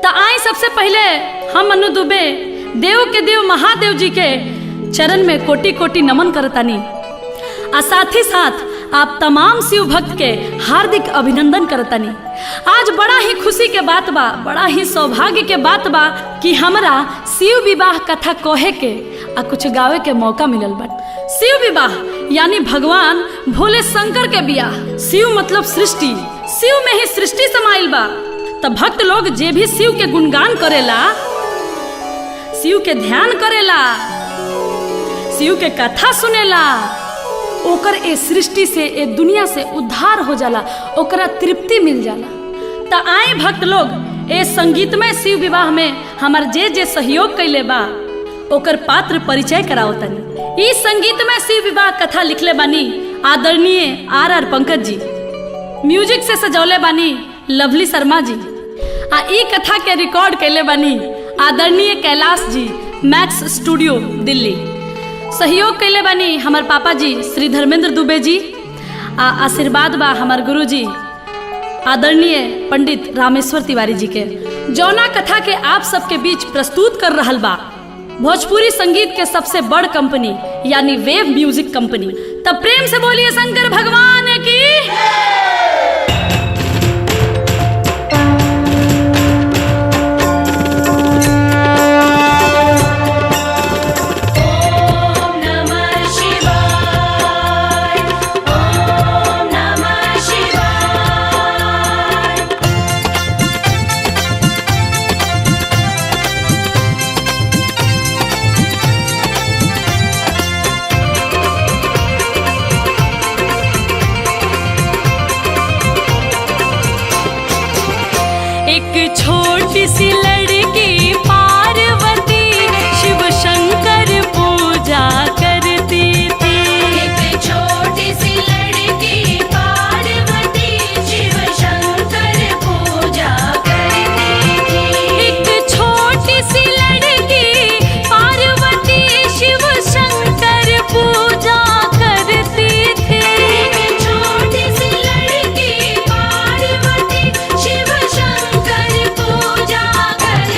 तो आई सबसे पहले हम मनु दुबे देव के देव महादेव जी के चरण में कोटि कोटि नमन करतानी। आ साथ ही साथ आप तमाम शिव भक्त के हार्दिक अभिनंदन करतानी। आज बड़ा ही खुशी के बात बा, बड़ा ही सौभाग्य के बात बा कि हमरा शिव विवाह कथा कहे के आ कुछ गावे के मौका मिलल बा। शिव विवाह यानी भगवान भोले शंकर के बियाह। शिव मतलब सृष्टि, शिव में ही सृष्टि समाइल बा। तब भक्त लोग जे भी शिव के गुणगान करेला, शिव के ध्यान करेला, शिव के कथा सुनेला, ओकर ए सृष्टि से ए दुनिया से उद्धार हो जाला, ओकरा तृप्ति मिल जाला। त आए भक्त लोग ए संगीतमय शिव विवाह में हमार जे जे सहयोग कैले बा ओकर पात्र परिचय कराओ तनी। ई संगीतमय शिव विवाह कथा लिखले बानी आदरणीय आर पंकज जी, म्यूजिक से सजौले बानी लवली शर्मा जी, आ ई कथा के रिकॉर्ड कैले बानी आदरणीय कैलाश जी, मैक्स स्टूडियो दिल्ली। सहयोग कैले बानी हमार पापा जी श्री धर्मेंद्र दुबे जी, आ आशीर्वाद बा हमार गुरु जी आदरणीय पंडित रामेश्वर तिवारी जी के। जौना कथा के आप सबके बीच प्रस्तुत कर रहल बा भोजपुरी संगीत के सबसे बड़ कंपनी यानी वेव म्यूजिक कंपनी। तब प्रेम से बोलिए शंकर भगवान की। छोटी सी लड़की पार्वती शिव शंकर पूजा करती थी। एक छोटी सी लड़की पार्वती शिव शंकर पूजा करती थी। एक छोटी सी लड़की पार्वती शिव शंकर पूजा करती थी। एक छोटी सी लड़की पार्वती शिव शंकर पूजा करती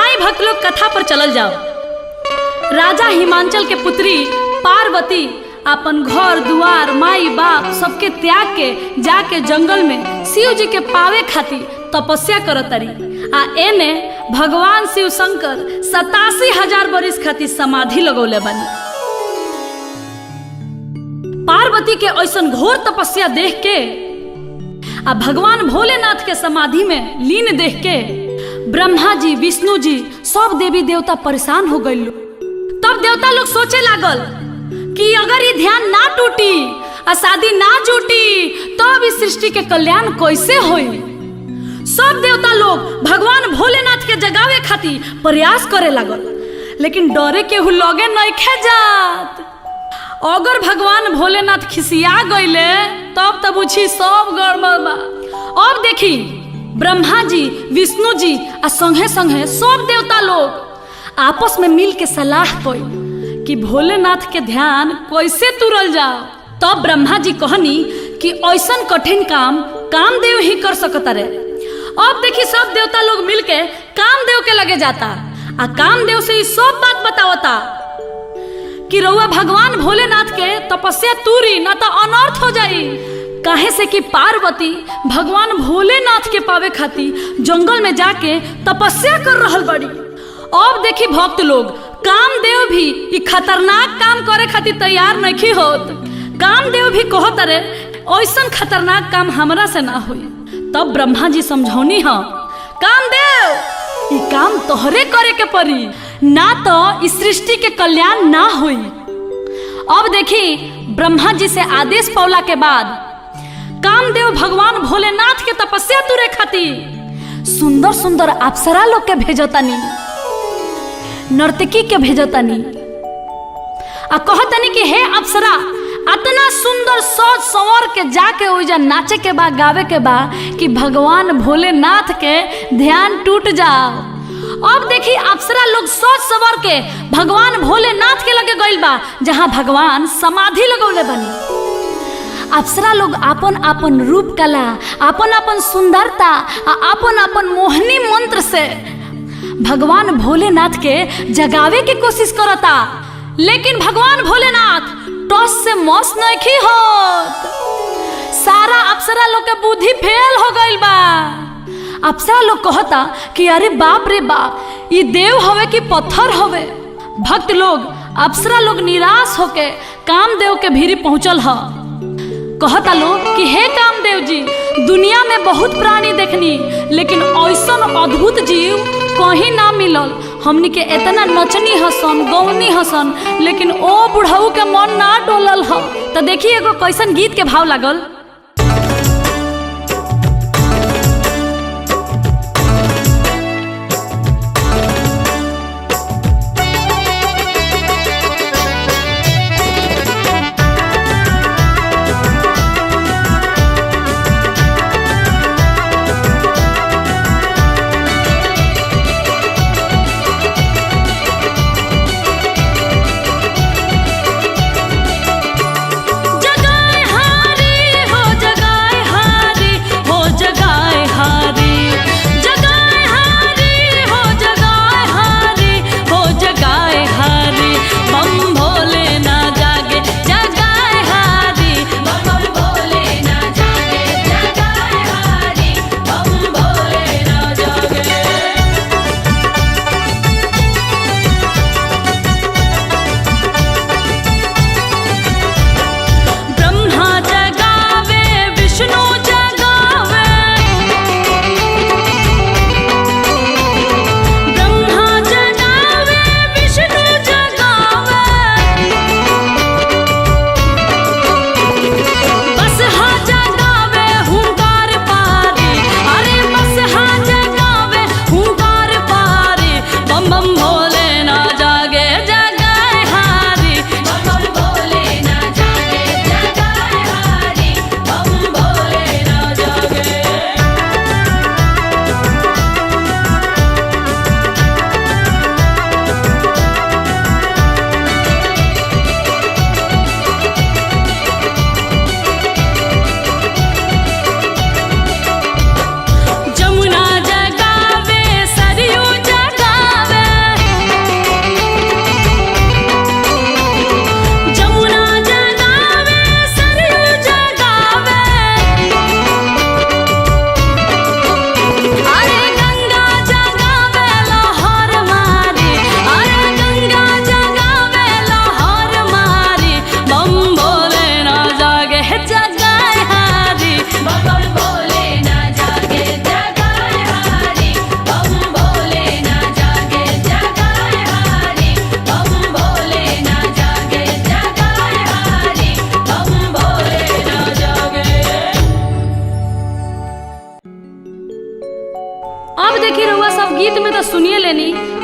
आई भक्त लोग कथा पर चलल जाओ। राजा हिमांचल के पुत्री पार्वती अपन घर दुआर माई बाप सबके त्याग के जाके जंगल में शिव जी के पावे खातिर तपस्या करतरी। आ एने भगवान शिव शंकर 87,000 बरिस खातिर समाधि लगौले बनी। पार्वती के ऐसन घोर तपस्या देख के आ भगवान भोलेनाथ के समाधि में लीन देख के ब्रह्मा जी विष्णु जी सब देवी देवता परेशान हो गए। तब देवता लोग सोचे लागल कि अगर ये ध्यान ना टूटी और शादी ना जुटी तो अब इस सृष्टि के कल्याण कैसे होई। सब देवता लोग भगवान भोलेनाथ के जगावे खातिर प्रयास करे लागल, लेकिन डरे केहू लगे नहीं खे जात। अगर भगवान भोलेनाथ खिसिया गईले तब पूछी सब गड़बड़ बा। अब देखी ब्रह्मा जी विष्णु जी आ संगे संगे सब देवता लोग आपस में मिल के सलाह कई कि भोलेनाथ के ध्यान कैसे तुरल जाओ। तब ब्रह्मा जी कहनी कि ऐसन कठिन काम कामदेव ही कर सकता रे। अब देखी सब देवता लोग मिलके कामदेव के लगे जाता आ कामदेव से सब बात बतावता कि रउआ भगवान भोलेनाथ के तपस्या तूरी ना तो अनर्थ हो जाई। काहे से कि पार्वती भगवान भोलेनाथ के पावे खातिर जंगल में जाके तपस्या कर रहल बड़ी। अब देखी भक्त लोग कामदेव भी ई खतरनाक काम करे खातिर तैयार नहीं होत। कामदेव भी कहत रे ऐसन खतरनाक काम हमरा से ना होई। तब ब्रह्मा जी समझौनी ह कामदेव ई काम तोहरे करे के पड़ी, ना तो इस सृष्टि के कल्याण ना होई। अब देखी ब्रह्मा जी से आदेश पौला के बाद कामदेव भगवान भोलेनाथ के तपस्या तुरे खातिर सुंदर सुंदर अप्सरा लोग के भेजतानी, नर्तकी के भेजतानी आ कहतनी कि हे अप्सरा इतना सुंदर सोच संवर के जाके ओइजा नाचे के बा गावे के बा कि भगवान भोलेनाथ के ध्यान टूट जाओ। अब देखी अप्सरा लोग सोच सवर के भगवान भोलेनाथ के लगे गइल बा जहां भगवान समाधि लगौले बनी। अप्सरा लोग आपन आपन रूप कला आपन आपन सुंदरता आ आपन आपन मोहनी मंत्र से भगवान भोलेनाथ के जगावे की कोशिश करता, लेकिन भगवान भोलेनाथ टॉस से मौस नहीं होत। सारा अप्सरा लोग के बुद्धि फेल हो गइल बा। अप्सरा लोग कहता कि अरे बाप रे बाप ये देव हवे कि पत्थर हवे। भक्त लोग अप्सरा लोग निराश होके कामदेव के भीरी पहुंचल ह। कहता लोग कि हे कामदेव जी दुनिया में बहुत प्राणी देखनी, लेकिन ऐसन अद्भुत जीव कहीं ना मिलल। हमनी के इतना नचनी हसन गौनी हसन, लेकिन ओ बुढ़ऊ के मन ना डोलल ह। तो देखिए एगो कैसन गीत के भाव लागल। जगाए हारी हो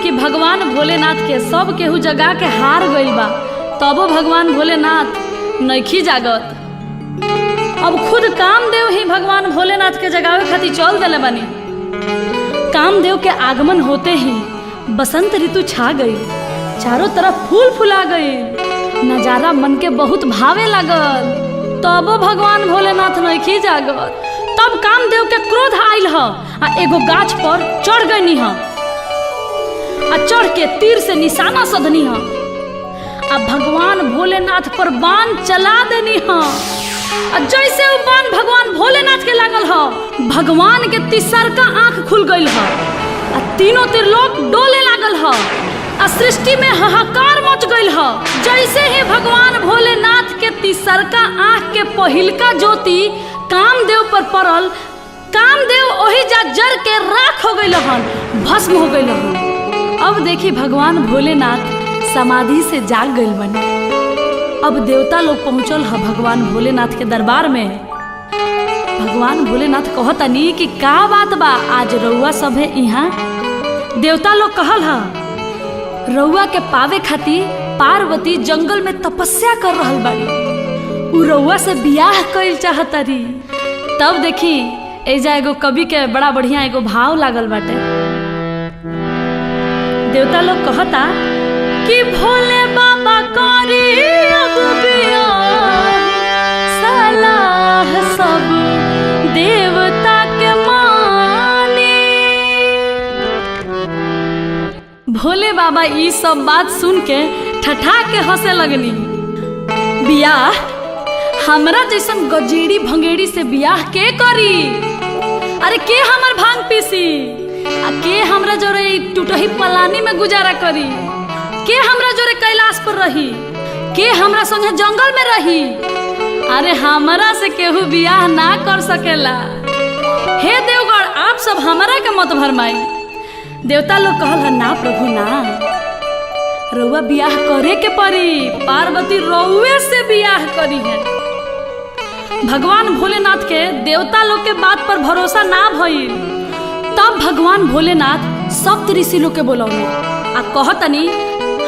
कि भगवान भोलेनाथ के सब केहू जगा के हार गइल बा, तबो भगवान भोलेनाथ नइखी जागत। अब खुद कामदेव ही भगवान भोलेनाथ के जगावे खातिर चल देले बानी। कामदेव के आगमन होते ही बसंत ऋतु छा गई, चारों तरफ फूल फुला गई, नजारा मन के बहुत भावे लागल, तबो भगवान भोलेनाथ नइखी जागत। तब कामदेव के क्रोध आइल ह आ एगो गाछ पर चढ़ गई ह आ चढ़ के तीर से निशाना सधनी ह आ भगवान भोलेनाथ पर बाण चला देनी ह। आ जैसे वो बाण भगवान भोलेनाथ के लागल ह, भगवान के तीसरका आंख खुल गई ह आ तीनों त्रिलोक डोले लागल ह आ सृष्टि में हाहाकार मच गई ह। जैसे ही भगवान भोलेनाथ के तीसरका आंख के पहिलका ज्योति कामदेव पर पड़ल, कामदेव ओही जा जर के राख हो गई हन, भस्म हो गई हन। अब देखी भगवान भोलेनाथ समाधि से जाग गई बने। अब देवता लोग पहुंचल ह भगवान भोलेनाथ के दरबार में। भगवान भोलेनाथ कहतनी कि का बात बा, आज रउआ सब है यहाँ। देवता लोग कहल ह रउआ के पावे खातिर पार्वती जंगल में तपस्या कर रहल बाड़ी, उ रउआ से बियाह कइल चाहतारी। तब देखी एजा एगो कवि के बड़ा बढ़िया एगो भाव लागल बाटे। देवता लोग कहता कि भोले बाबा करी अब बियाह, सलाह सब देवता के मानी। भोले बाबा ई सब बात सुन के ठठा के हंसे लगनी। बियाह हमरा जैसन गजेड़ी भंगेड़ी से बियाह के करी? अरे के हमर भांग पीसी आ के हमरा जोरे टूटही पलानी में गुजारा करी? के हमरा जोरे कैलाश पर रही? के हमरा संगे जंगल में रही? अरे हमरा से केहू बियाह ना कर सकेला। हे देवगढ़, आप सब हमरा के मत भरमाई। देवता लोग कहल ना प्रभु ना, रउआ बियाह करे के पड़ी, पार्वती रउए से बियाह करी है। भगवान भोलेनाथ के देवता लोग के बात पर भरोसा ना भइल। तब भगवान भोलेनाथ सप्त ऋषि लोग के बोलौले आ कहतनी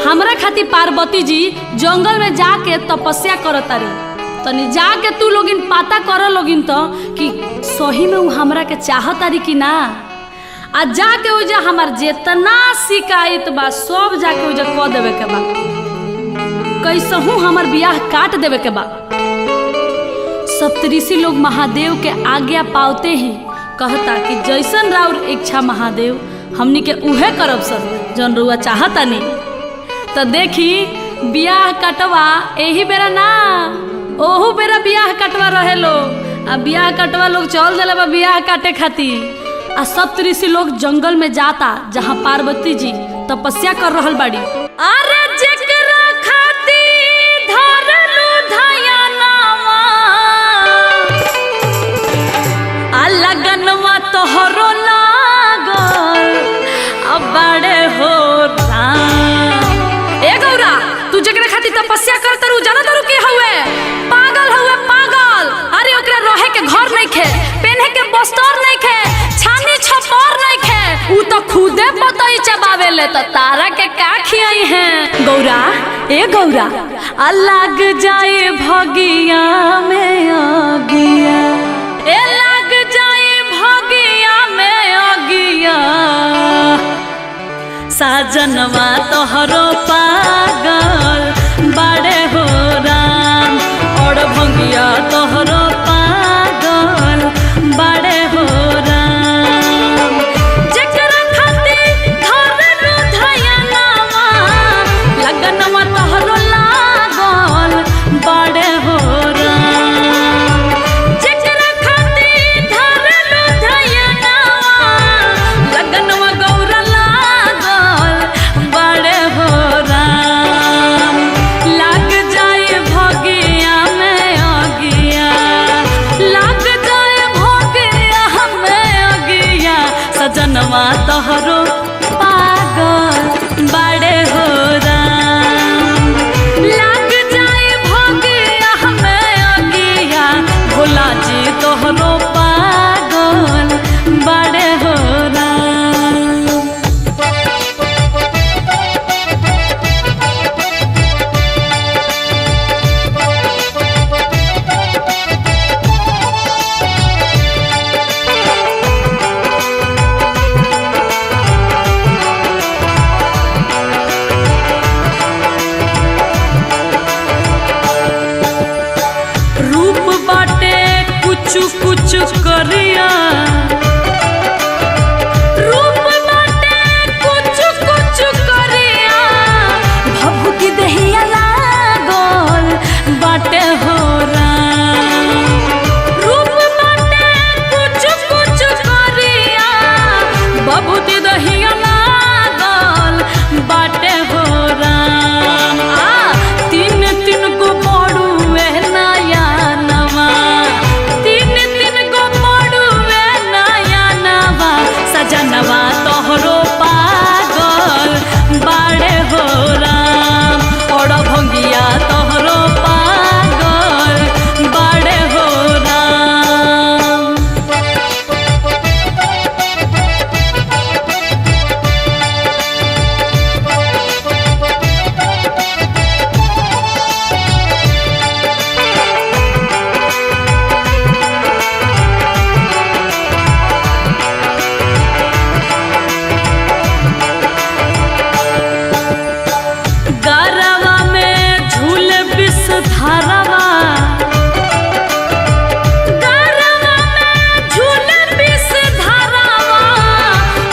हमरा खातिर पार्वती जी जंगल में जाके तपस्या करतारी, तनी जाके तू लोगिन पता कर लोगिन तो कि सही में उ हमरा के चाहतारी कि ना। आ जाके उजा हमार जेतना शिकायत बा सब जाके उजा कह देवे के बा, कैसहू हमार बियाह काट देवे के बा। सप्तऋषि लोग महादेव के आज्ञा पावते ही कहता कि जैसन राउर इच्छा महादेव, हमनी के उहे करब सब जौन रउआ चाहता नहीं। तो देखी बियाह कटवा यही बेरा ना, ओहू बेरा बियाह कटवा रहे लोग। आ बियाह कटवा लोग चल दिला बा बियाह काटे खातिर। आ सप्तऋषि लोग जंगल में जाता जहाँ पार्वती जी तपस्या कर रहल बाड़ी। अरे जेकरा खातिर धरलू धयनवा, आ लगनवा तोहरो लागल, अब बड़े हो राम। ए गौरा, तू जेकरा खातिर तपस्या करत रू जाना तारू के हउए? पागल हउए पागल। अरे ओकरा रहे के घर नहीं खे, पहने के बस्तर नहीं खे, छानी छपर नहीं खे, उ तो खुदे पतई चबावेले, तो तारा के का खियाई है? गौरा ए गौरा, लग जाए भगिया में अगिया, ए लग जाए भगिया में अगिया, साजनवा तोहरो पागल बड़े हो राम, और भंगिया तोहरो पागल बड़े हो राम। जेकरा खातिर धरलू धयनवा, लगनवा तोहरो लागल बड़े हो राम। जेकरा खातिर धरलू धयनवा, लगनवा गौरा लागल बड़े हो राम। लग जाए भगिया में अगिया, करिया रूप बाटे कुछ कुछ करिया भभूति दहिया लागल बाटे हो रूप बाटे कुछ कुछ करिया भभूति दहिया लागल बाटे हो तीन तीन गो बड़ुए नया नवा तीन तीन गो बड़ुए नया नवा सजनवा तोहरो पागल बाड़े हो राम और भंगिया तोहरो पागल बाड़े हो राम। गरवा में झूल विष धारवा गरवा में झूल विष धारवा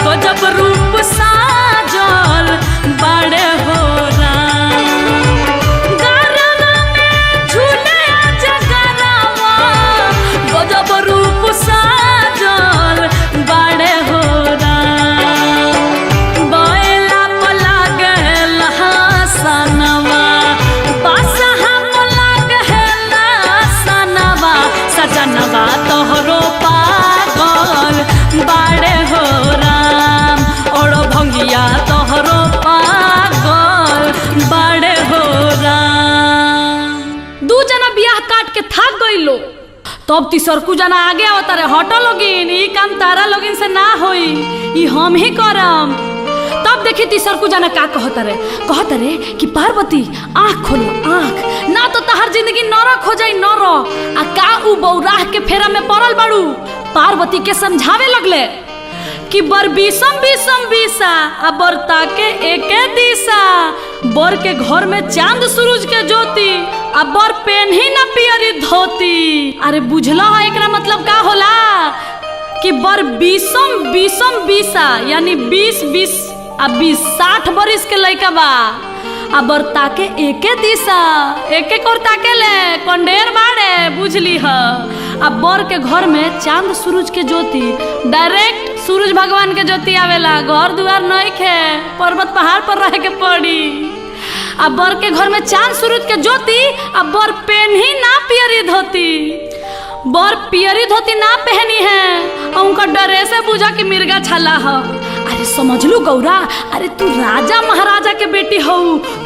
तो जब रूप साजल बड़े हो गरवा में झूले जगरवा तो जब रूप साजल बड़े हो बैला पला गहल सनवा बासहा पला गहल सनवा सजनवा तोहरो पागल बाड़े हो राम और भंगिया तोहरो पागल बाड़े हो राम। दू जना बियाह काट के थक गइलो तब तीसरकू जना आगे आवता रे हटो लोगिन ई काम तारा लोगिन से ना होई ई हम ही करम। तब देखी तीसरकू जना का कहता रे कि पार्वती आँख खोलो आँख ना तो तहार जिंदगी नरक हो जाई नरक आ का उ बौराह के फेरा में पड़ल बाड़ू। पार्वती के समझावे लगले कि बर बीसम बीसम बीसा आ बर ताके एके दिशा बर के घर में चांद सूरज के ज्योति आ बर पेन्ही ना पियरी धोती। अरे बुझलो है एकरा मतलब का होला कि बर बीसम बीसम बीसा यानी 20 आ 20-60 बरिस के लइका बा आ बर ताके एके दिशा एके कोर ताके ले कंडेर बाड़े बुझली ह आ बर के घर में चांद सूरज के ज्योति डायरेक्ट सूरज भगवान के ज्योति आवेला घर दुआर नहीं खे पर्वत पहाड़ पर रह के पड़ी आ बर के घर में चांद सूरज के ज्योति आ बर पेन्ही ना पियरी धोती बर पियरी धोती ना पहनी है और उनका ड्रेस है बुझा कि मिर्गा छाला है। अरे समझ लू गौरा अरे तू राजा महाराजा के बेटी हो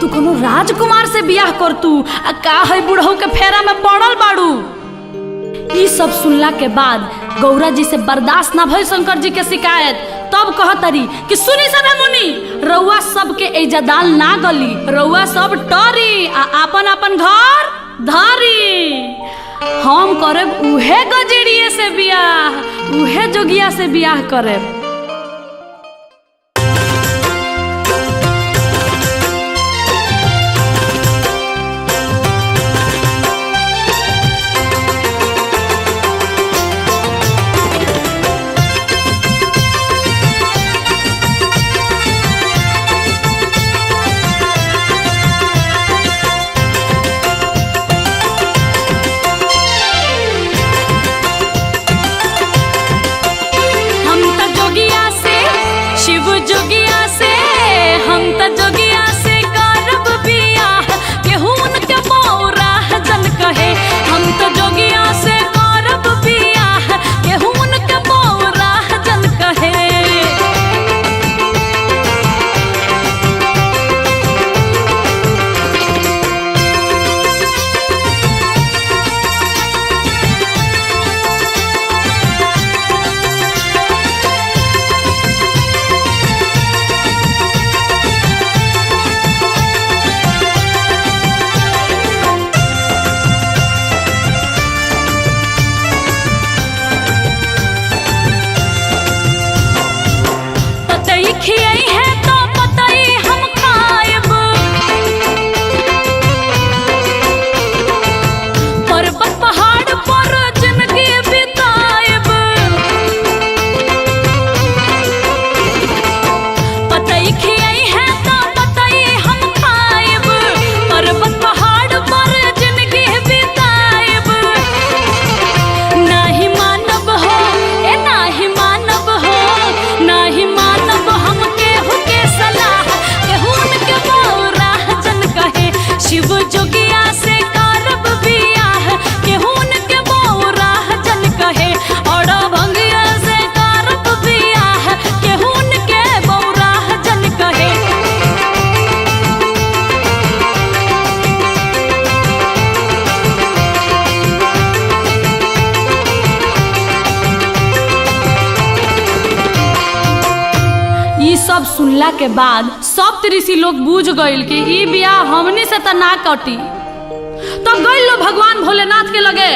तू कोनो राजकुमार से बियाह कर तू आ का है बुढ़ऊ के फेरा में पड़ल बाड़ू। ई सब सुनला के बाद गौरा जी से बर्दाश्त ना भइल शंकर जी के शिकायत। तब कहतरी कि सुनी सदा मुनि रउआ सबके इज्जदाल ना गली रउआ सब टरी आ आपन आपन घर धारी हम करब उहे गजेड़िए से बियाह उहे जोगिया से बियाह करब। खियाई है तो बताई हम खाएब, पर्वत पहाड़ पर जिंदगी बिताएब। नाही मानब हो ए नाही मानब हो, नाही मानब हम केहू के सलाह, केहू उनके बौरा जन कहे शिव जोगिया से करब बियाह, केहू उनके बौरा जन कहे और भंगिया से करब बियाह, केहू उनके बौरा जन कहे। ई सब सुनला के बाद सब ऋषि लोग बूझ गइल कि ई बियाह हमनी से त ना कटी। तब गइल लो भगवान भोलेनाथ के लगे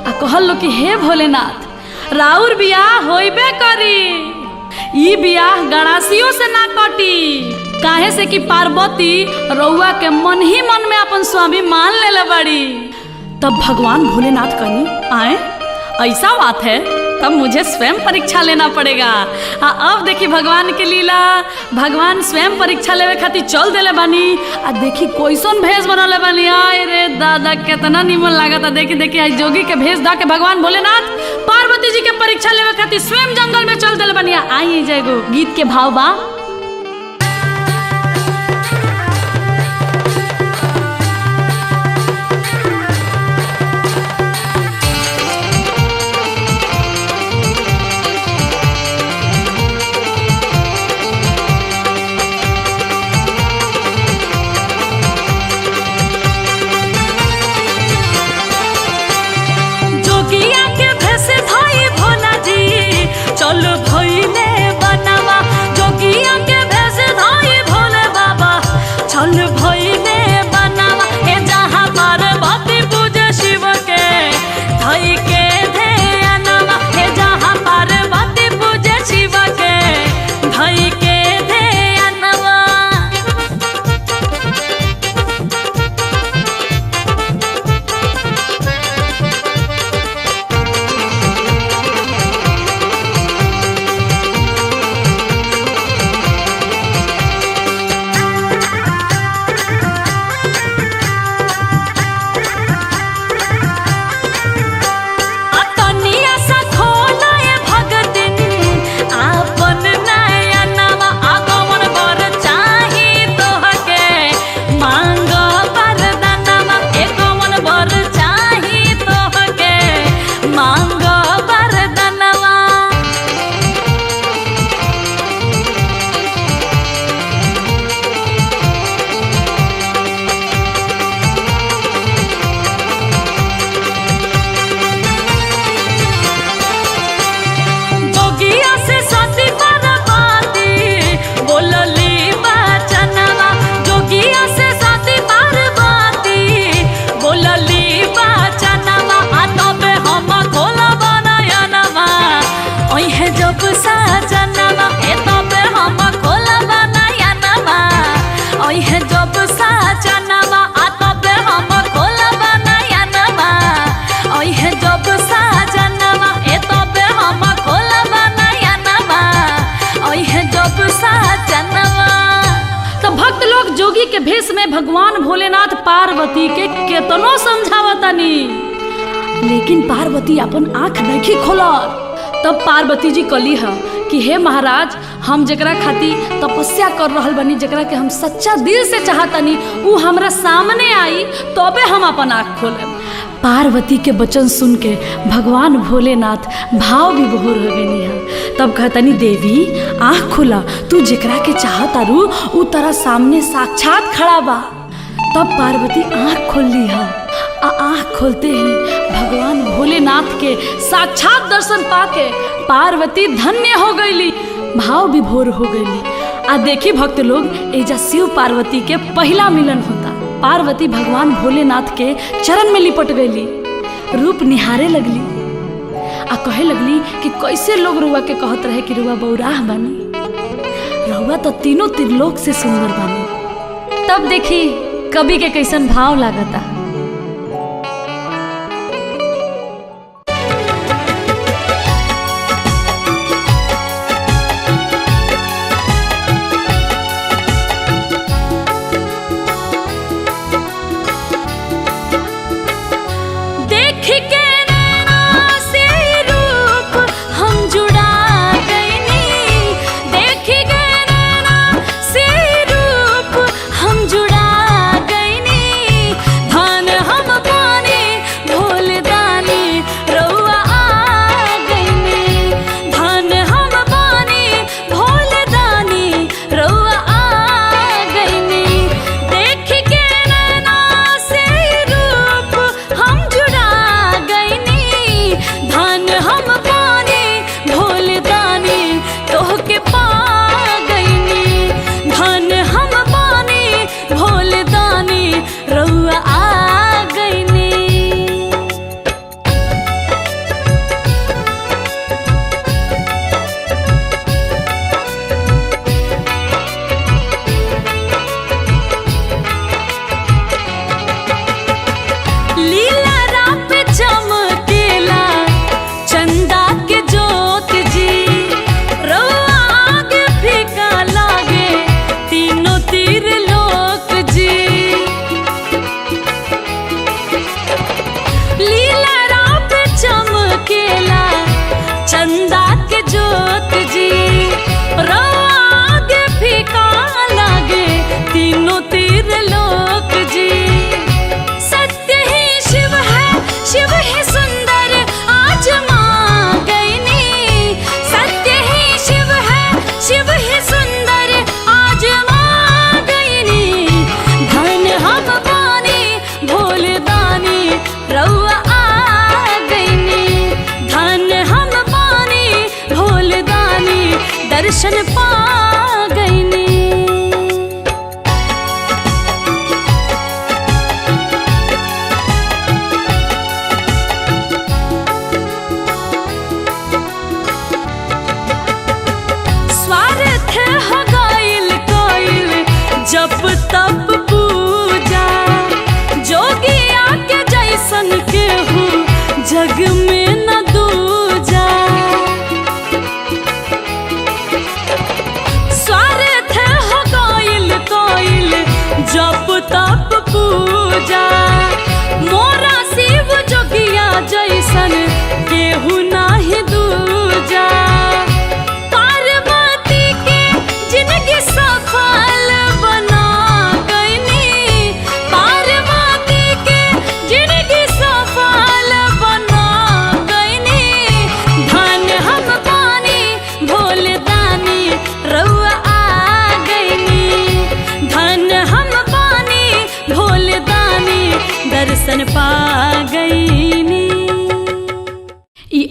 आ कहल लो कि हे भोलेनाथ राउर बियाह होइबे करी, ई बियाह गणासियों से ना कटी, काहे से कि पार्वती रउआ के मन ही मन में अपन स्वामी मान लेले बड़ी। तब भगवान भोलेनाथ कनी आए ऐसा बात है तब मुझे स्वयं परीक्षा लेना पड़ेगा। अब देखी भगवान के लीला, भगवान स्वयं परीक्षा लेवे खातिर चल देले बानी। आ देखी कैसन भेष बनले बानी, आय रे दादा कितना निमन लागता। देखी देखी आज जोगी के भेष दा के भगवान भोलेनाथ पार्वती जी के परीक्षा लेवे खातिर स्वयं जंगल में चल देले बानी। आई जाएगो गीत के भाव बा, चल भइले बनवा जोगिया के भेष धाई भोले बाबा, चल भइले बनवा ए जहाँ पार्वती पूजे शिव के धई के ध्यानवा, ए जहाँ पार्वती पूजे शिव के धई के ध्यानवा। जोगी के भेष में भगवान भोलेनाथ पार्वती के केतनो समझावतानी, लेकिन पार्वती अपन आंख नहीं खोलत। तब पार्वती जी कली है कि हे महाराज हम जकरा खातिर तपस्या कर रहल बनी, जकरा के हम सच्चा दिल से चाहतनी उ हमरा सामने आई तबे हम अपन आँख खोलेब। पार्वती के वचन सुन के भगवान भोलेनाथ भाव विभोर हो गई है। तब कहतनी देवी आँख खोला, तू जेकरा के चाहतारू उ तेरा सामने साक्षात खड़ा बा। तब पार्वती आँख खोल ली है। आँख खोलते ही भगवान भोलेनाथ के साक्षात दर्शन पाके पार्वती धन्य हो गईली, भाव विभोर हो गईली। आ देखी भक्त लोग एजा शिव पार्वती के पहला मिलन होता। पार्वती भगवान भोलेनाथ के चरण में लिपट गईली, रूप निहारे लगली आ कहे लगली कि कैसे लोग रुआ के कहत रहे कि रुआ बौराह बानी, रुआ तो तीनों त्रिलोक से सुंदर बानी। तब देखी कवि के कैसन भाव लागता।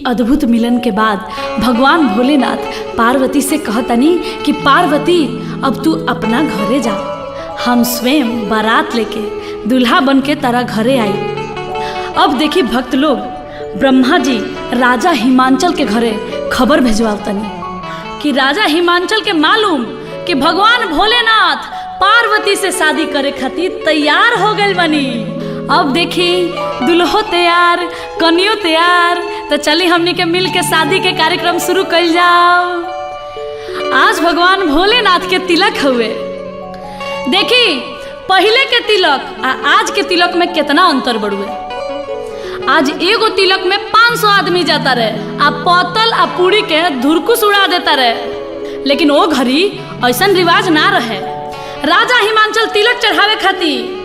अद्भुत मिलन के बाद भगवान भोलेनाथ पार्वती से कहतनी कि पार्वती अब तू अपना घरे जा, हम स्वयं बारात लेके दूल्हा बन के तारा घरे आई। अब देखी भक्त लोग ब्रह्मा जी राजा हिमांचल के घरे खबर भेजवातनी कि राजा हिमांचल के मालूम कि भगवान भोलेनाथ पार्वती से शादी करे खातिर तैयार हो गए बनी। अब देखी दुल्हो तैयार, कन्यो तैयार, तो चली हमनी के मिल के शादी के कार्यक्रम शुरू कर जाओ। आज भगवान भोलेनाथ के तिलक हुए। देखी पहले के तिलक आ आज के तिलक में कितना अंतर बढ़ुए। आज एगो तिलक में 500 आदमी जाता रहे, आ पतल आ पूरी के धुरकुस उड़ा देता रहे। लेकिन वो घड़ी ऐसा रिवाज ना रहे। राजा हिमांचल तिलक चढ़ावे खातिर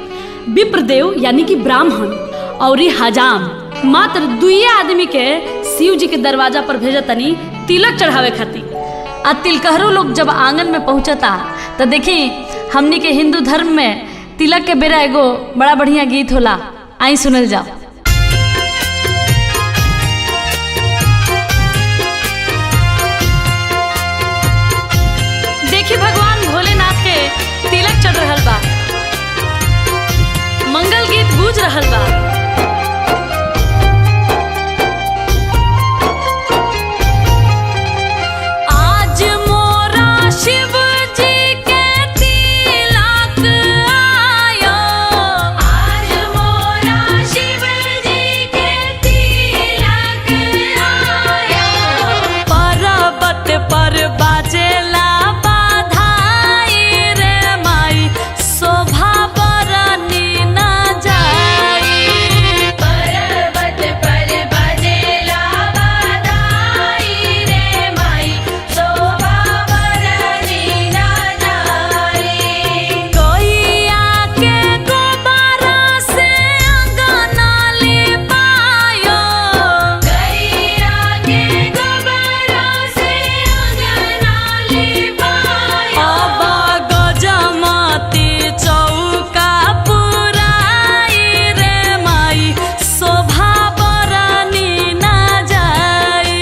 विप्रदेव यानी कि ब्राह्मण और हजाम मात्र 2 आदमी के शिव जी के दरवाजा पर भेजतनी तिलक चढ़ावे खातिर। आ तिलकहरू लोग जब आंगन में पहुंचता तो देखी हमनी के हिंदू धर्म में तिलक के बेरा एगो बड़ा बढ़िया गीत होला, आई सुनल जाओ। देखी भगवान भोलेनाथ के तिलक चढ़ रहल बा, मंगल गीत गूंज रहल बा। आज मोरा शिव जी के तिलक आयो, आज मोरा शिव जी के तिलक आयो। पर्वत पर बाजेला बाधाई रे माई, शोभा बरनी न जाई। पर्वत पर बजेला बधाई रे माई, शोभा बरनी ना जाई। गैया के गोबरा से अंगना लिपायो, गैया के गोबरा से अंगना लिपायो। अब गजमती चौका पुराई रे माई, शोभा बरनी न जाई।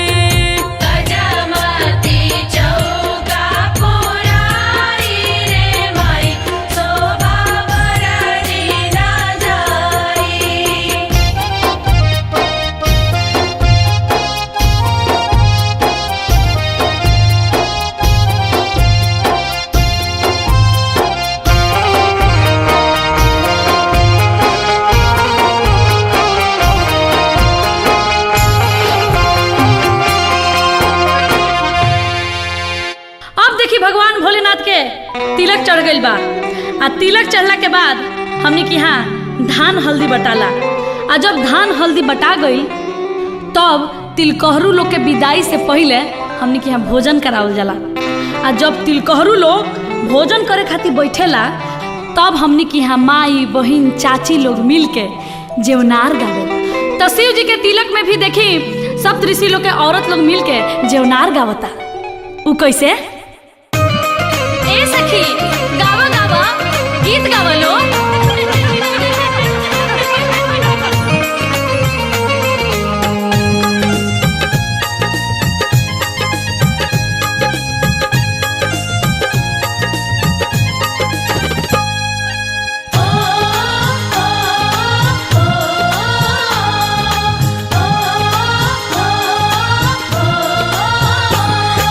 गजमती चौका पुराई रे माई, शोभा बरनी ना जाई। अब देखी भगवान भोलेनाथ के तिलक चढ़ गइल बा। आ तिलक चढ़ला के बाद हमने के यहाँ धान हल्दी बटाला। आ जब धान हल्दी बटा गई तब तिलकहरू लोग के विदाई से पहले हमने के यहाँ भोजन करावल जाला। आ जब तिलकहरू लोग भोजन करे खातिर बैठेला तब हमने के यहाँ माई बहिन चाची लोग मिल के जेवनार गावे। तो शिव जी के तिलक में भी देखी सब ऋषि लोग के औरत लोग मिल के जेवनार गावता। उ कैसे? ए सखी गावा गावा गीत गावा लो।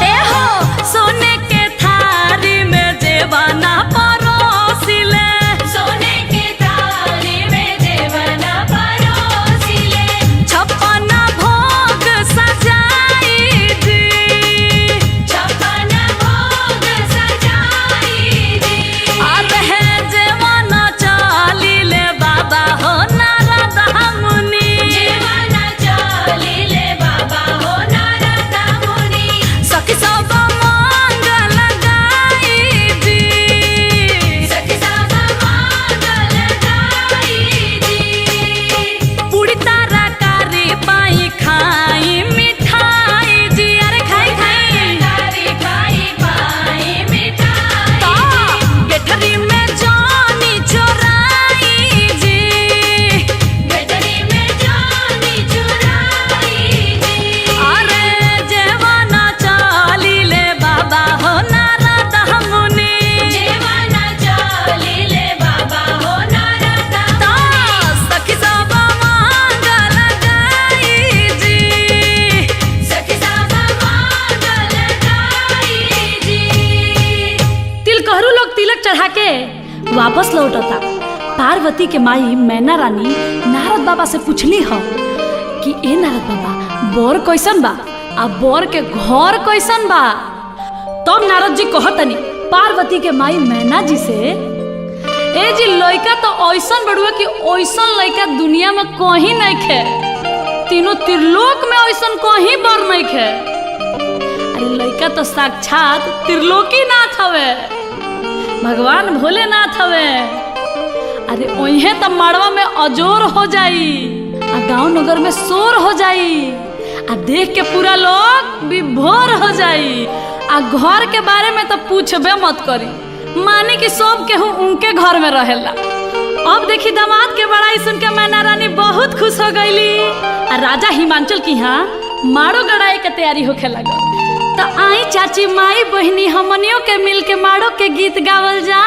ए हो सोने के थारी में जेवाना वापस लौटता। पार्वती के माई मैना रानी नारद बाबा से पूछली ह कि ए नारद बाबा बोर कैसन बा आ बोर के घर कैसन बा। तब नारद जी कहतनी पार्वती के माई मैना जी से, ए जी लइका तो ऐसन बड़ुआ कि ऐसन लइका दुनिया में कहीं नहीं खे, तीनों त्रिलोक में ऐसन कहीं बर नहीं खे। अरे लइका तो साक्षात त्रिलोकी नाथ हवे, भगवान भोलेनाथ हवे। अरे ओहे तो मड़वा में अजोर हो जाई आ गांव नगर में शोर हो जाई आ देख के पूरा लोग विभोर हो जाई आ घर के बारे में तो पूछबे मत करी, माने कि सब केहू उनके घर में रहेला। अब देखी दामाद के बड़ाई सुन के मैना रानी बहुत खुश हो गईली आ राजा हिमांचल की यहाँ माड़ो गड़ाई के तैयारी होखे लगल। तो आई चाची माई बहनी हमनियों के मिल के माड़ो के गीत गावल जा।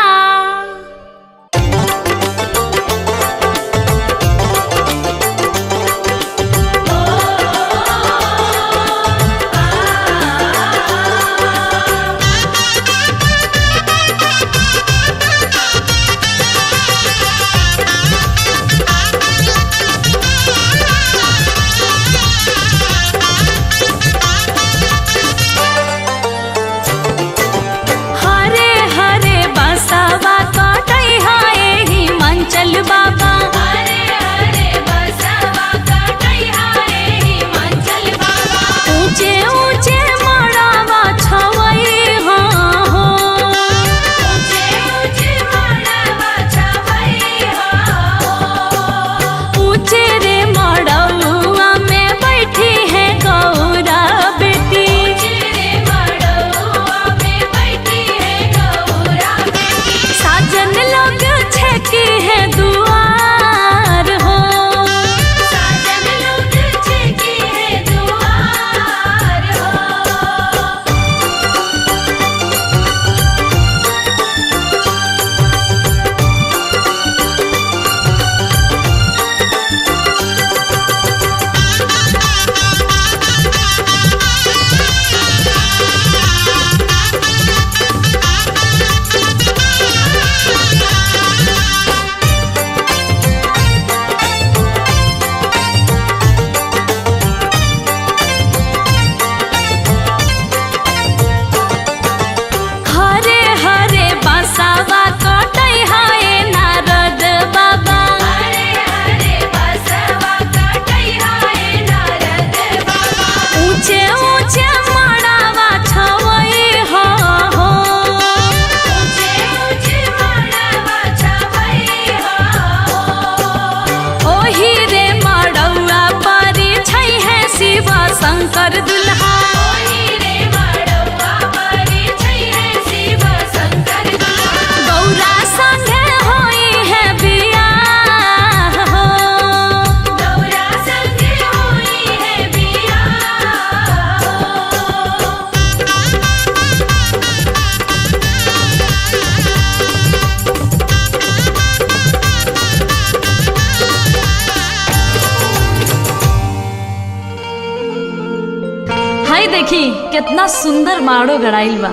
देखी कितना सुंदर माड़ो गड़ाइल बा।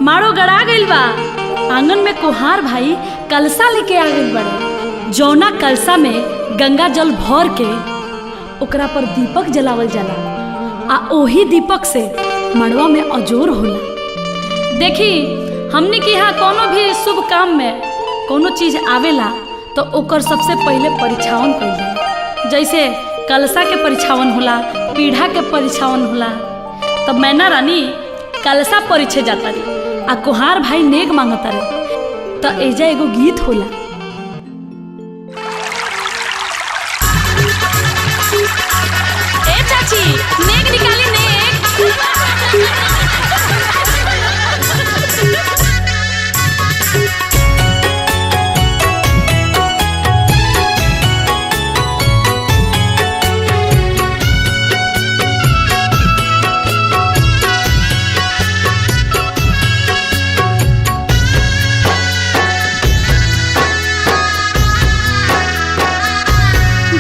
माड़ो गड़ा गइल बा। आंगन में कुहार भाई कलसा लेके आ गइल बड़े। जौना कलसा में गंगा जल भर के ओकरा पर दीपक जलावल जाला आ ओही दीपक से मड़वा में अजोर होला। देखी हमने के यहाँ कोनो भी शुभ काम में कोनो चीज आवेला तो ओकर सबसे पहले परिछावन कइल जाला। जैसे कलसा के परिछावन होला, पीढ़ा के परिछावन होला। तब मैना रानी कलसा परिछे जाता रे आ कुहार भाई नेग मांगता रे। तो एजा एगो गीत होला। ए चाची नेग निकाली नेग।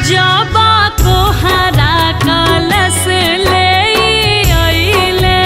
जबा को हरा कलश ले आइले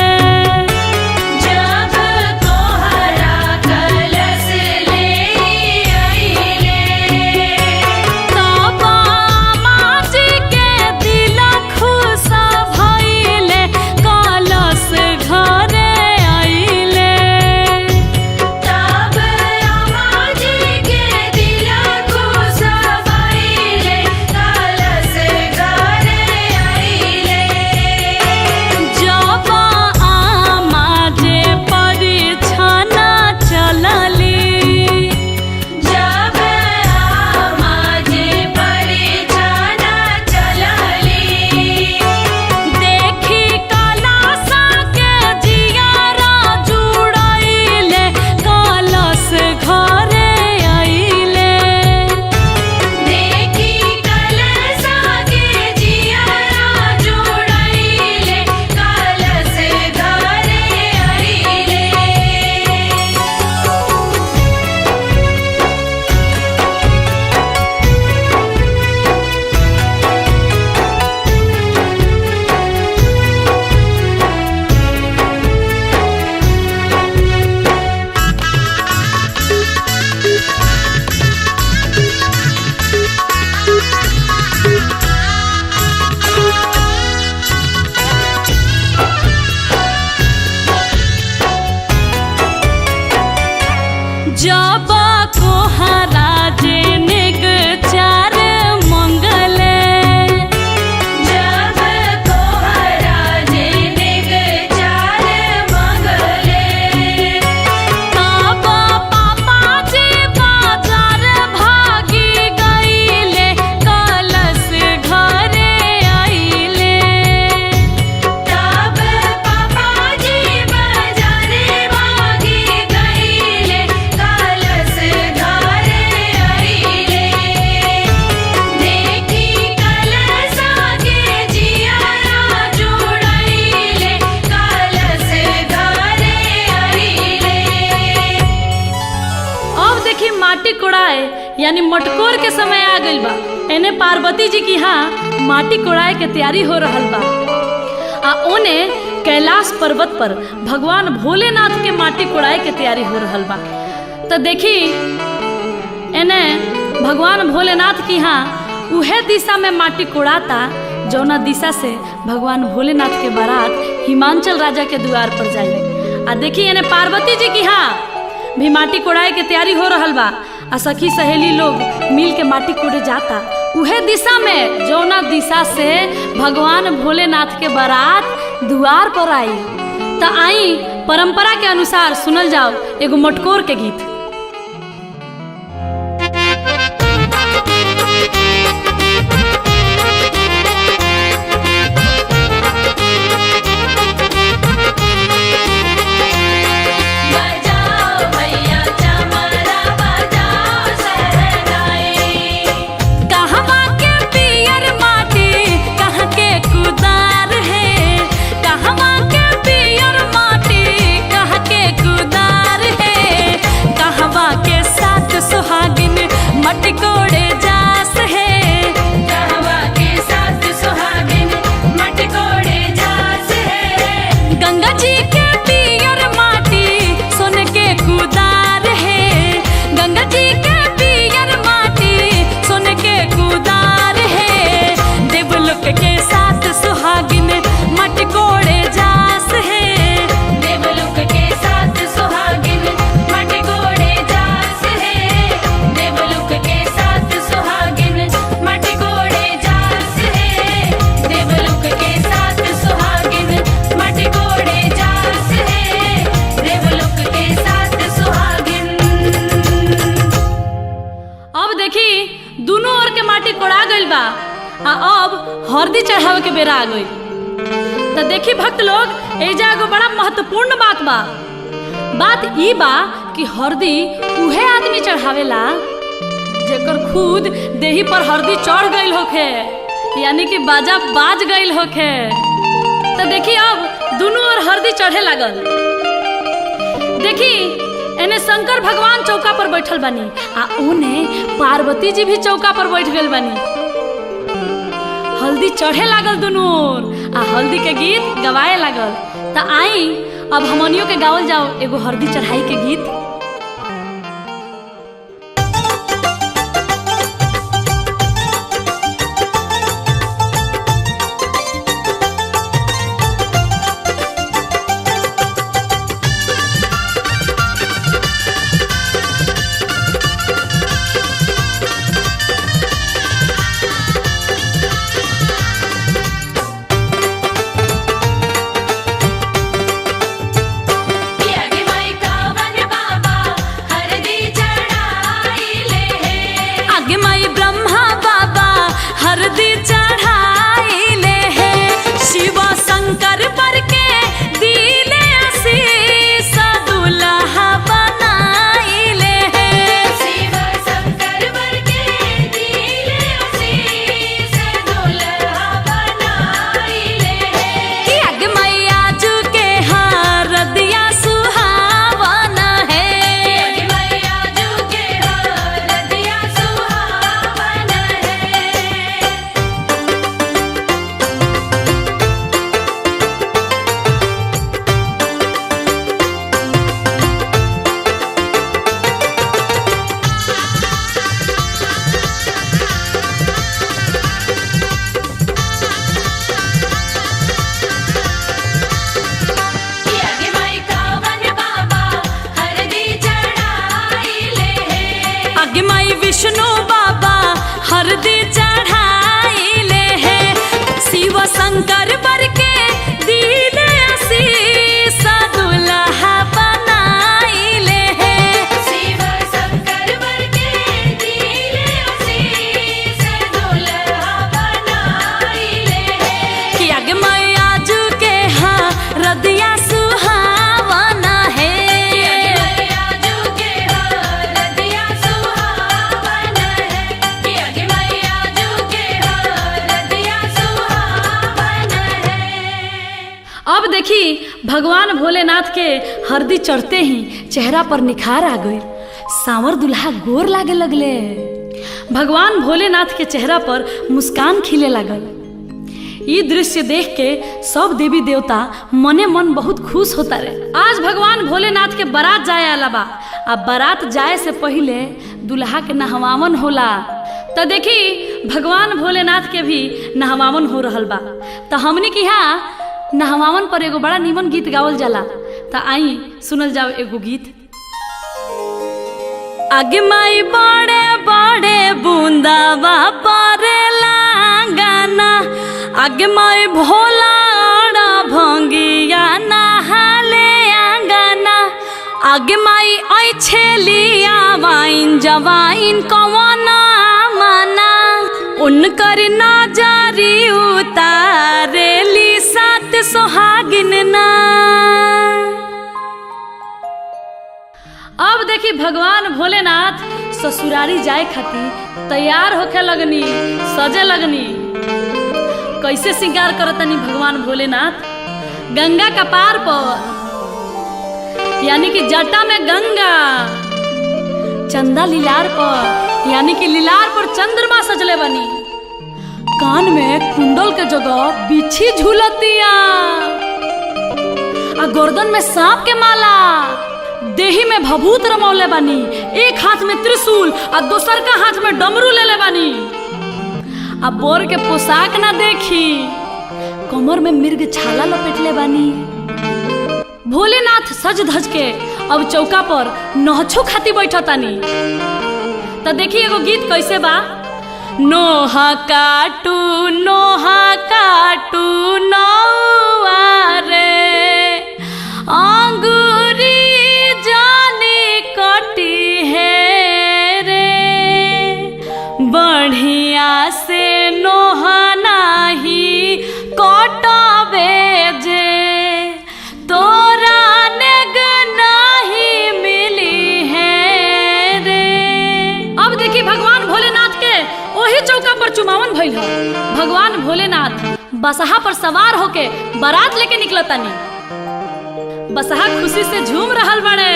जब कोहरा जेनेग चार मंगले जब कोहरा जेनेग चार मंगले तब पापा जी बाजार भागी गईले कलश घरे आइले तब पापा जी बाजारे भागी गईले कलश घरे आइले देखी कलश के जियारा जुड़ाइले कलश घरे आइले अब देखी माटी कोड़ाए यानी मटकोर के समय आ गइल बा। एने पार्वती जी की यहाँ माटी कोड़ाए के तैयारी हो रहल बा आ ओने कैलाश पर्वत पर भगवान भोलेनाथ के माटी कोड़ाए के तैयारी हो रहल बा। तो देखी एने भगवान भोलेनाथ की यहाँ उहे दिशा में माटी कोड़ाता जौना दिशा से भगवान भोलेनाथ के बारात हिमांचल राजा के द्वार पर जाई। आ देखी एने पार्वती जी की यहाँ भी माटी कोड़ाए के तैयारी हो रहल बा आ सखी सहेली लोग मिल के माटी कोड़े जाता उहे दिशा में जौना दिशा से भगवान भोलेनाथ के बारात द्वार पर आई। तो आई परंपरा के अनुसार सुनल जाओ एगो मटकोर के गीत। बजाओ भैया चमरा बजाओ शहनाई कहवा के पियर माटी कहाँ के कुदार है कहवा के पियर माटी कहाँ के कुदार है कहवा के साथ सुहागिन मटी कोड़े जास है कहवा के साथ सुहागिन मटकोड़े जास है गंगा जी के पियर माटी सोन के कुदार है गंगा जी के पियर माटी सोन के कुदार है देवलोक के साथ सुहागिन मटी कोड़े जास है देवलोक के साथ सुहागिन मटकोड़े जास है देवलोक के साथ सुहागिन मटकोड़े जास है देवलोक के साथ सुहागिन मटकोड़े जास है देवलोक के साथ सुहागिन। अब देखी दोनों ओर के माटी कोड़ा गइल बा आ अब हरदी चढ़ावे के बेरा आ गइल। तो देखी भक्त लोग एजा एगो बड़ा महत्वपूर्ण बात बा। बात ई बा कि हरदी उहे आदमी चढ़ावेला जेकर खुद देही पर हरदी चढ़ गइल होखे यानी कि बाजा बाज गइल होखे। तो देखी अब दोनों ओर हरदी चढ़े लागल। देखी एने शंकर भगवान चौका पर बैठल बानी आ ओने पार्वती जी भी चौका पर बैठ गइल बानी। हल्दी चढ़े लागल दोनों ओर आ हल्दी के गीत गवाए लागल। तो आई अब हमनियों के गावल जाओ एगो हल्दी चढ़ाई के गीत। आगे माई कावन बाबा हरदी चढ़ाइले है आगे माई ब्रह्मा बाबा हरदी चढ़ाइले है शिव शंकर पर के दिले आशीष दुल्हा बनाइले है शिव शंकर वर के दिले आशीष दुल्हा बनाइले है कि आगे माई आजू के हरदिया सुहावन है आगे मैया जो के हरदिया सुहावन है शंकर बर के दिले आशीष दुल्हा बनाइले हे शिव शंकर वर के दिले आशीष दुल्हा बनाइले हे कि आगे मैया जू के हाँ रदिया सुहावना है मैया जू के हरदिया सुहावन है कि अगे मैया जू के हरदिया सुहावन है। अब देखी भगवान भोलेनाथ के हरदी चढ़ते ही चेहरा पर निखार आ गई, सांवर दुल्हा गोर लागे लगले। भगवान भोलेनाथ के चेहरा पर मुस्कान खिले लागल। ये दृश्य देख के सब देवी देवता मने मन बहुत खुश होता रहे। आज भगवान भोलेनाथ के बारात जाए आला बा, अब बारात जाए से पहले दुल्हा के नहवावन होला। तो देखी भगवान भोलेनाथ के भी नहवावन हो रहल बा। तो हमनी के यहाँ नहवावन पर एगो बड़ा नीमन गीत गावल जाला। तो आई सुनल जाओ एगो गीत। आगे माई बड़े बड़े बूंदावा परेला गाना, आगे माई भोला भंगिया नहाले आंगना, आगे माई आई छेलिया वाइन जवाइन कवना माना, उनकर नजरी उतारेली सात सोहागिन ना। अब देखी भगवान भोलेनाथ ससुरारी जाए खातिर तैयार होके लगनी, सजे लगनी। कैसे श्रृंगार करतनी भगवान भोलेनाथ? गंगा का पार पर यानी कि जटा में गंगा, चंदा लीलार पर यानी कि लीलार पर चंद्रमा सजले बनी, कान में कुंडल के जगह बिच्छी झूलतिया, आ गर्दन में सांप के माला, देही में भभूत रमौले बानी, एक हाथ में त्रिशूल आ दोसर का हाथ में डमरू ले बानी। अब बोर के पोशाक ना देखी, कमर में मिर्ग छाला लपेटले बानी। भोलेनाथ सज धज के अब चौका पर नहछू खाती बैठतानी। तो देखी एगो गीत कैसे बा। नोहा काटू नौआ रे, अंगूरी जानी कटी है रे, बढ़िया से नोहा नाही कटबे जे, तोरा नेग नहीं मिली है रे। अब देखी भगवान भोलेनाथ के वही चौका पर चुमावन भइल ह। भगवान भोलेनाथ बसहा पर सवार होके बारात लेके निकलतानी। बसहा खुशी से झूम रहल बड़े।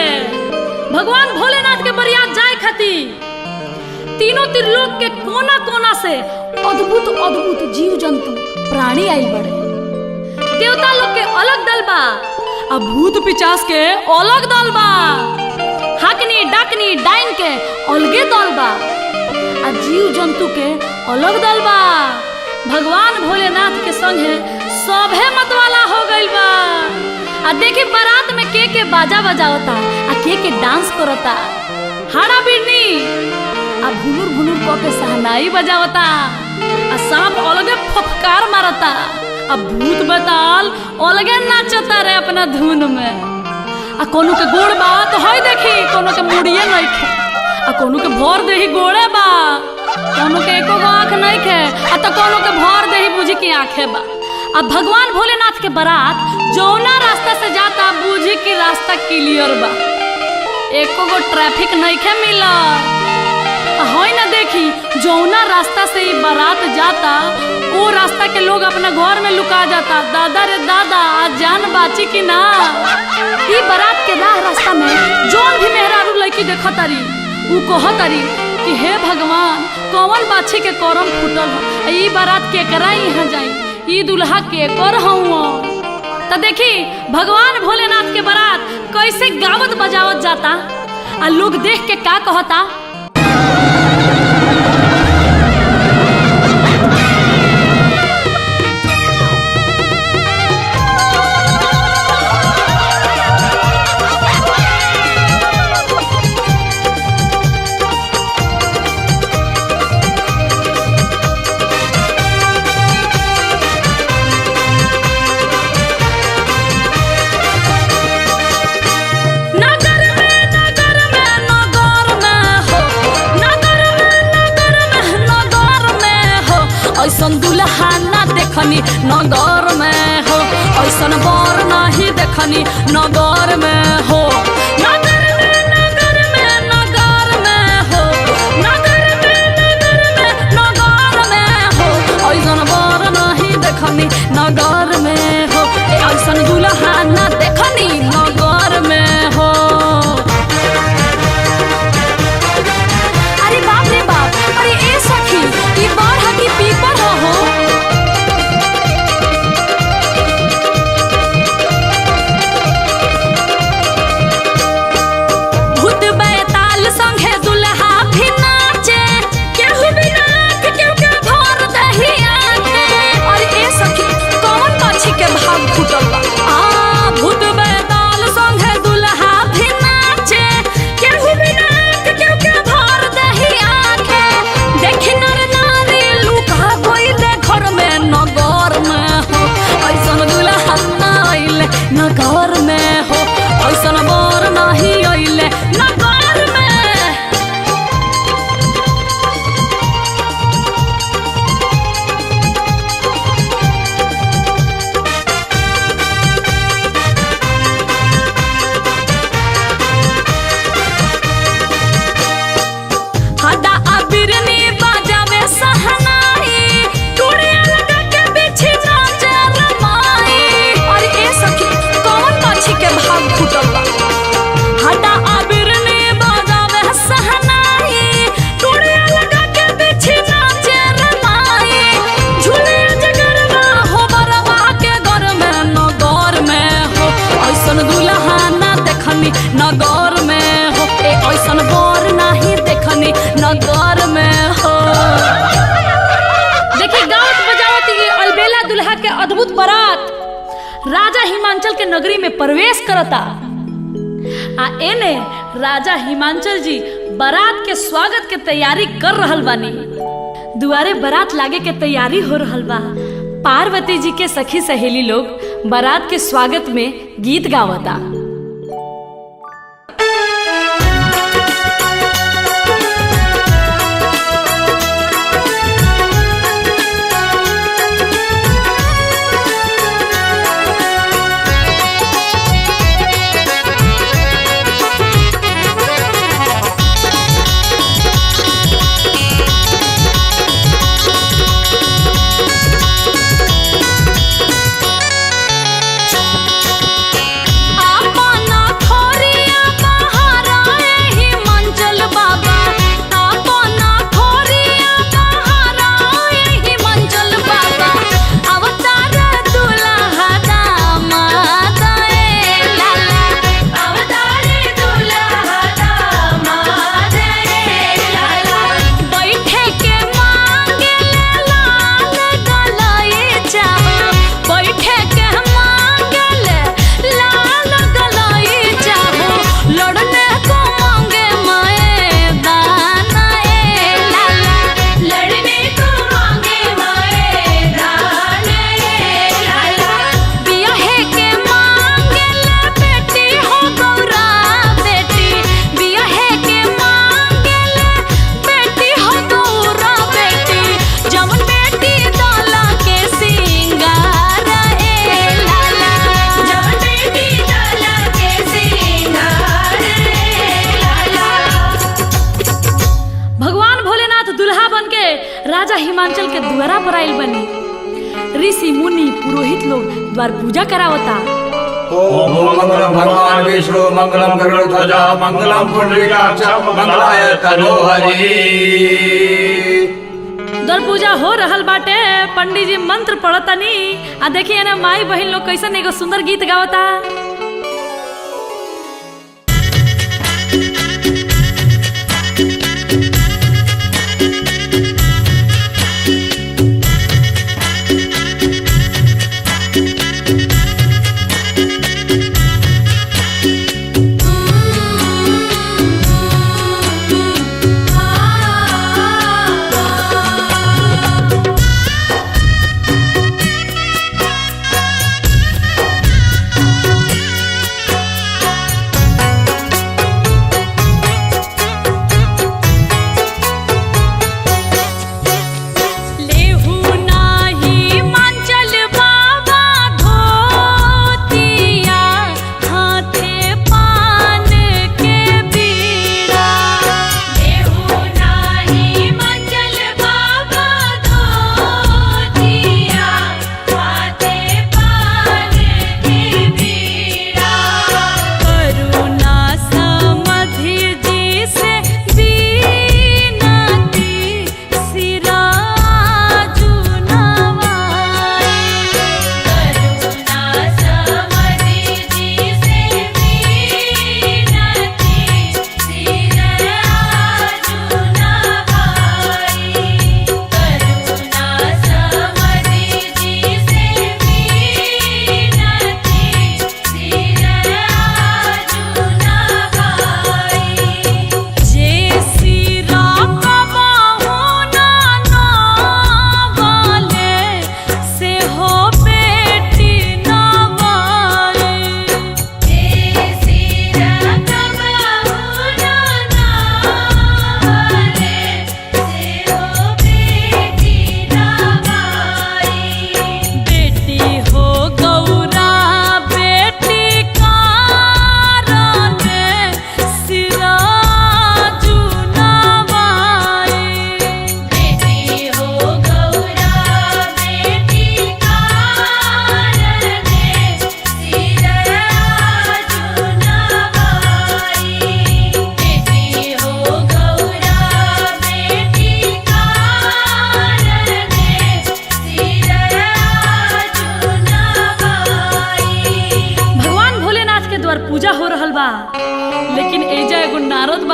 भगवान भोलेनाथ के बरियात जाए खातिर तीनों त्रिलोक के कोना कोना से अद्भुत अद्भुत जीव जंतु प्राणी आइल बड़े। देवता लोग के अलग दल बा, अब भूत पिचास के अलग दल बा, हकनी डाकनी डाइन के अलगे दल बा, आ जीव जंतु के अलग दल बा। भगवान भोलेनाथ के संगे सभे मतवाला हो गइल बा। आ देखी बारात में के बाजा बजावता, आ के डांस करता, हाड़ा बिरनी आ भुनुर भुनुर क के सहनाई बजावता, आ सांप अलगे फफकार मारता, आ भूत बताल अलगे नाचता रे अपना धुन में। आ कोनो के गोड़ बा तो हई देखी, कोनो के मुड़िए नइखे, आ कोनो के भर देही गोड़े बा, कोनो के एको गो आँख नइखे, आ तो कोनो के भर देही बुझी की आँखे बा। अब भगवान भोलेनाथ के बारात जौना रास्ता से जाता बुझी की रास्ता क्लियर बा, एको गो ट्रैफिक नइखे मिला। हई ना देखी जौना रास्ता से ये बारात जाता वो रास्ता के लोग अपना घर में लुका जाता। दादा रे दादा आज जान बाची की ना। ई बारात के रास्ता में जौन भी मेहरारू लड़की देखतारी ऊ कहतारी कि हे भगवान कौन बाछी के करम फूटल है, ई बारात केकरा यहाँ जाई, ई दुल्हा के कर हूँ। तो देखी भगवान भोलेनाथ के बारात कैसे गावत बजावत जाता, आ लोग देख के का कहता। देखनी नगर में हो, ऐसन बर नहीं देखनी नगर में हो। नगर में नगर में नगर में हो, नगर में नगर में नगर में हो, ऐसन बर नहीं देखनी नगर में हो, ऐसन दुल्हा न देखनी नगर में हो। अरे बाप रे बाप, अरे ए सखी ई बाढ़ की पीपर हो। भूत बैताल संगे दुल्हा भी नाचे, केहू भी नाच केहू के भर दही आंखे। अरे ए सखी कौन माछी के भाग फूटल बा। भूत बैताल संगे दुल्हा भी नाचे, केहू भी नाच केहू के भर दही आंखे। देखी नर नारी लुका गइले घर में नगर में हो, ऐसन दुल्हा ना अइले नगर में हो, ऐसन बर नहीं अइले नगर में। हड्डा अबिरनी बाजावे सहनाई, टूड़िया लगा के बिछी नाचे रमाई। अरे ए सखी कौन माछी के भाग फूटल बा। हड्डा अबिरनी बाजावे सहनाई, टूड़िया लगा के बिछी नाचे रमाई। झूले जगरवा हो बरवा के घर में नगर में हो, ऐसन दुल्हा ना देखनी नगर में हो, ऐसन बर नहीं देखनी नगर में हो। देखिए गावत बजावत ये अलबेला दुल्हा के अद्भुत बारात राजा हिमांचल के नगरी में प्रवेश करता। एने राजा हिमांचल जी बारात के स्वागत के तैयारी कर रहल बानी। दुआरे बारात लागे के तैयारी हो रहल बा। पार्वती जी के सखी सहेली लोग बारात के स्वागत में गीत गावता। राजा हिमांचल के द्वारा पर आइल बनी। ऋषि मुनि पुरोहित लोग द्वार पूजा करावता। ओम मंगलम भगवान विष्णु मंगलम गरुड़ध्वजा मंगलम पुंडरीकाक्ष मंगलाय तनोहरि। द्वार पूजा हो रहल बाटे। पंडित जी मंत्र पढ़तनी आ देखिए ना माई बहन लोग कैसन एगो सुंदर गीत गावता।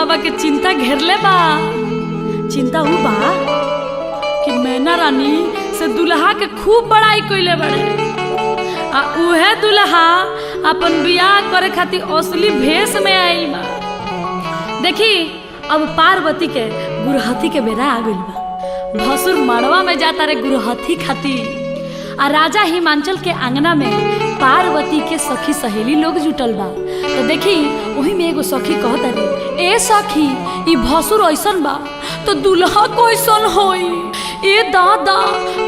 बाबा के चिंता घेरले बा। चिंता ऊ बा कि मैना रानी से दुल्हा के खूब बड़ाई कइले बड़े, आ उहे दुल्हा अपन बियाह करे खातिर असली भेष में आइल बा। देखी अब पार्वती के गुरहथी के बेरा आ गइल बा। भसुर मड़वा में जाता रे गुरहथी खातिर, आ राजा हिमांचल के आंगना में पार्वती के सखी सहेली लोग जुटल बा। तो देखी वही में एगो सखी कहता रे, ए सखी ई भसुर ऐसन बा तो दुल्हा कैसन होई? ए दादा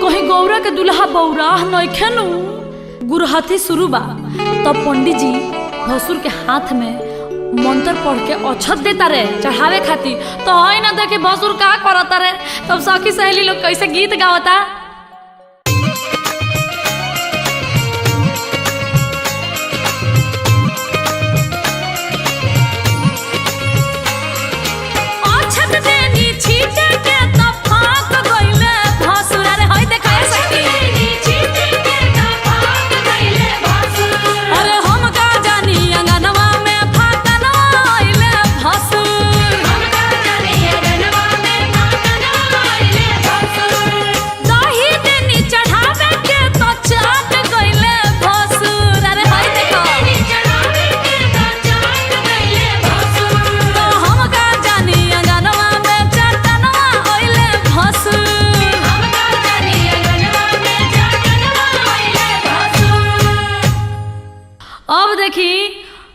कहीं गौरा के दुल्हा बौराह नइखे नु। गुरहथी शुरू बा। तब पंडित जी भसुर के हाथ में मंत्र पढ़ के अक्षत देता रे चढ़ावे खातिर। तो है ना देखे भसुर का करता रे। तब सखी सहेली लोग कैसे गीत गावता।